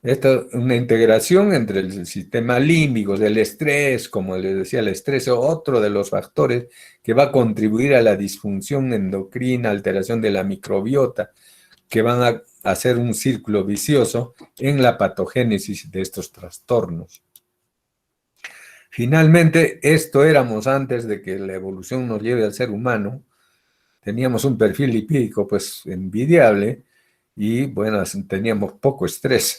Esta es una integración entre el sistema límbico, el estrés, como les decía, el estrés es otro de los factores que va a contribuir a la disfunción endocrina, alteración de la microbiota, que van a hacer un círculo vicioso en la patogénesis de estos trastornos. Finalmente, esto éramos antes de que la evolución nos lleve al ser humano. Teníamos un perfil lipídico pues envidiable y bueno, teníamos poco estrés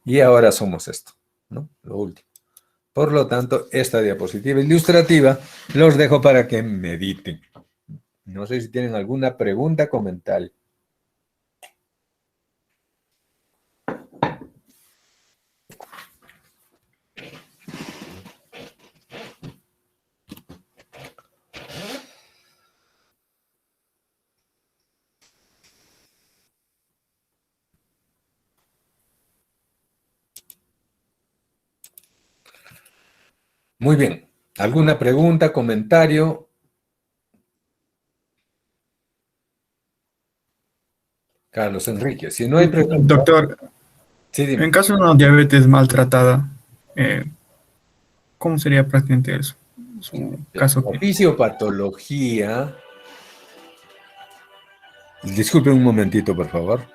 y ahora somos esto, ¿no? Lo último. Por lo tanto, esta diapositiva ilustrativa los dejo para que mediten. No sé si tienen alguna pregunta, comentario. Muy bien. ¿Alguna pregunta, comentario? Carlos Enrique, si no hay pregunta, Doctor, sí, en dime. caso de una diabetes maltratada, eh, ¿cómo sería prácticamente eso? Su caso La clínico. fisiopatología. Disculpen un momentito, por favor.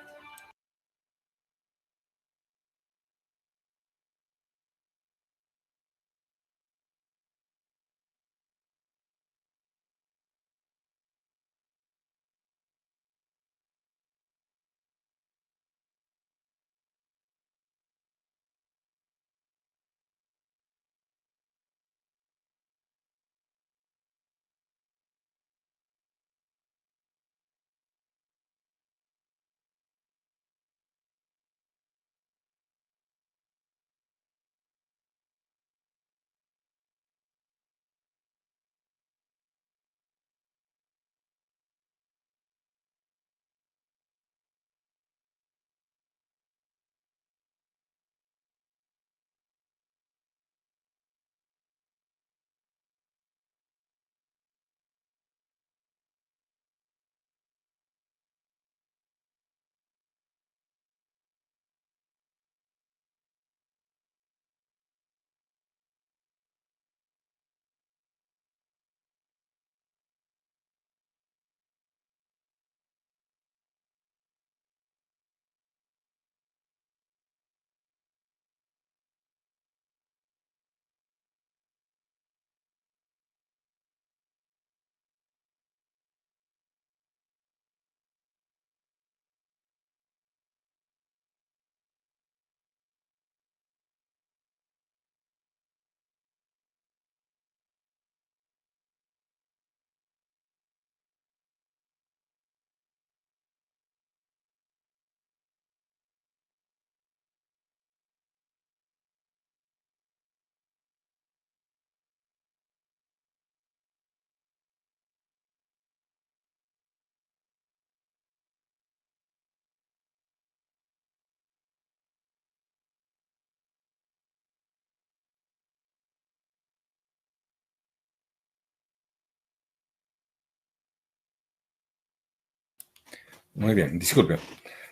Muy bien, disculpe.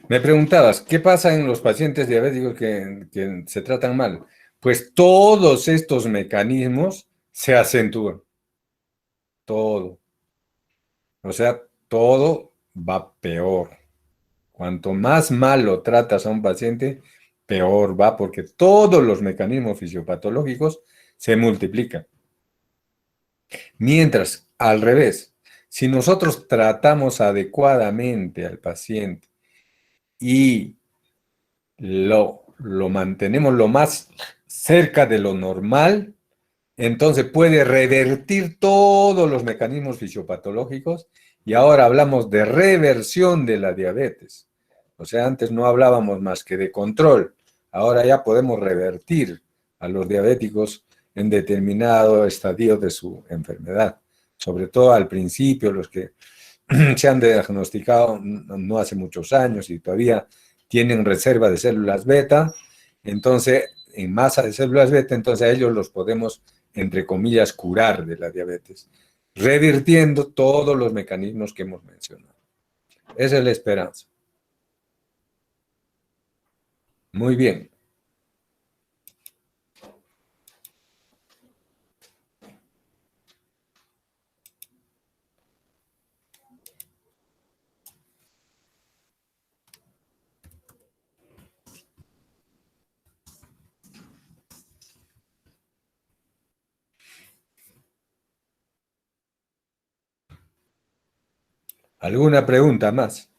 Me preguntabas, ¿qué pasa en los pacientes diabéticos que se tratan mal? Pues todos estos mecanismos se acentúan, todo. O sea, todo va peor. Cuanto más mal lo tratas a un paciente, peor va, porque todos los mecanismos fisiopatológicos se multiplican. Mientras, al revés, si nosotros tratamos adecuadamente al paciente y lo mantenemos lo más cerca de lo normal, entonces puede revertir todos los mecanismos fisiopatológicos y ahora hablamos de reversión de la diabetes. O sea, antes no hablábamos más que de control, ahora ya podemos revertir a los diabéticos en determinado estadio de su enfermedad, sobre todo al principio, los que se han diagnosticado no hace muchos años y todavía tienen reserva de células beta, entonces en masa de células beta, entonces a ellos los podemos, entre comillas, curar de la diabetes, revirtiendo todos los mecanismos que hemos mencionado. Esa es la esperanza. Muy bien. ¿Alguna pregunta más?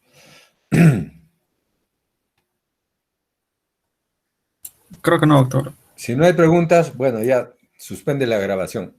Creo que no, doctor. Si no hay preguntas, bueno, ya suspende la grabación.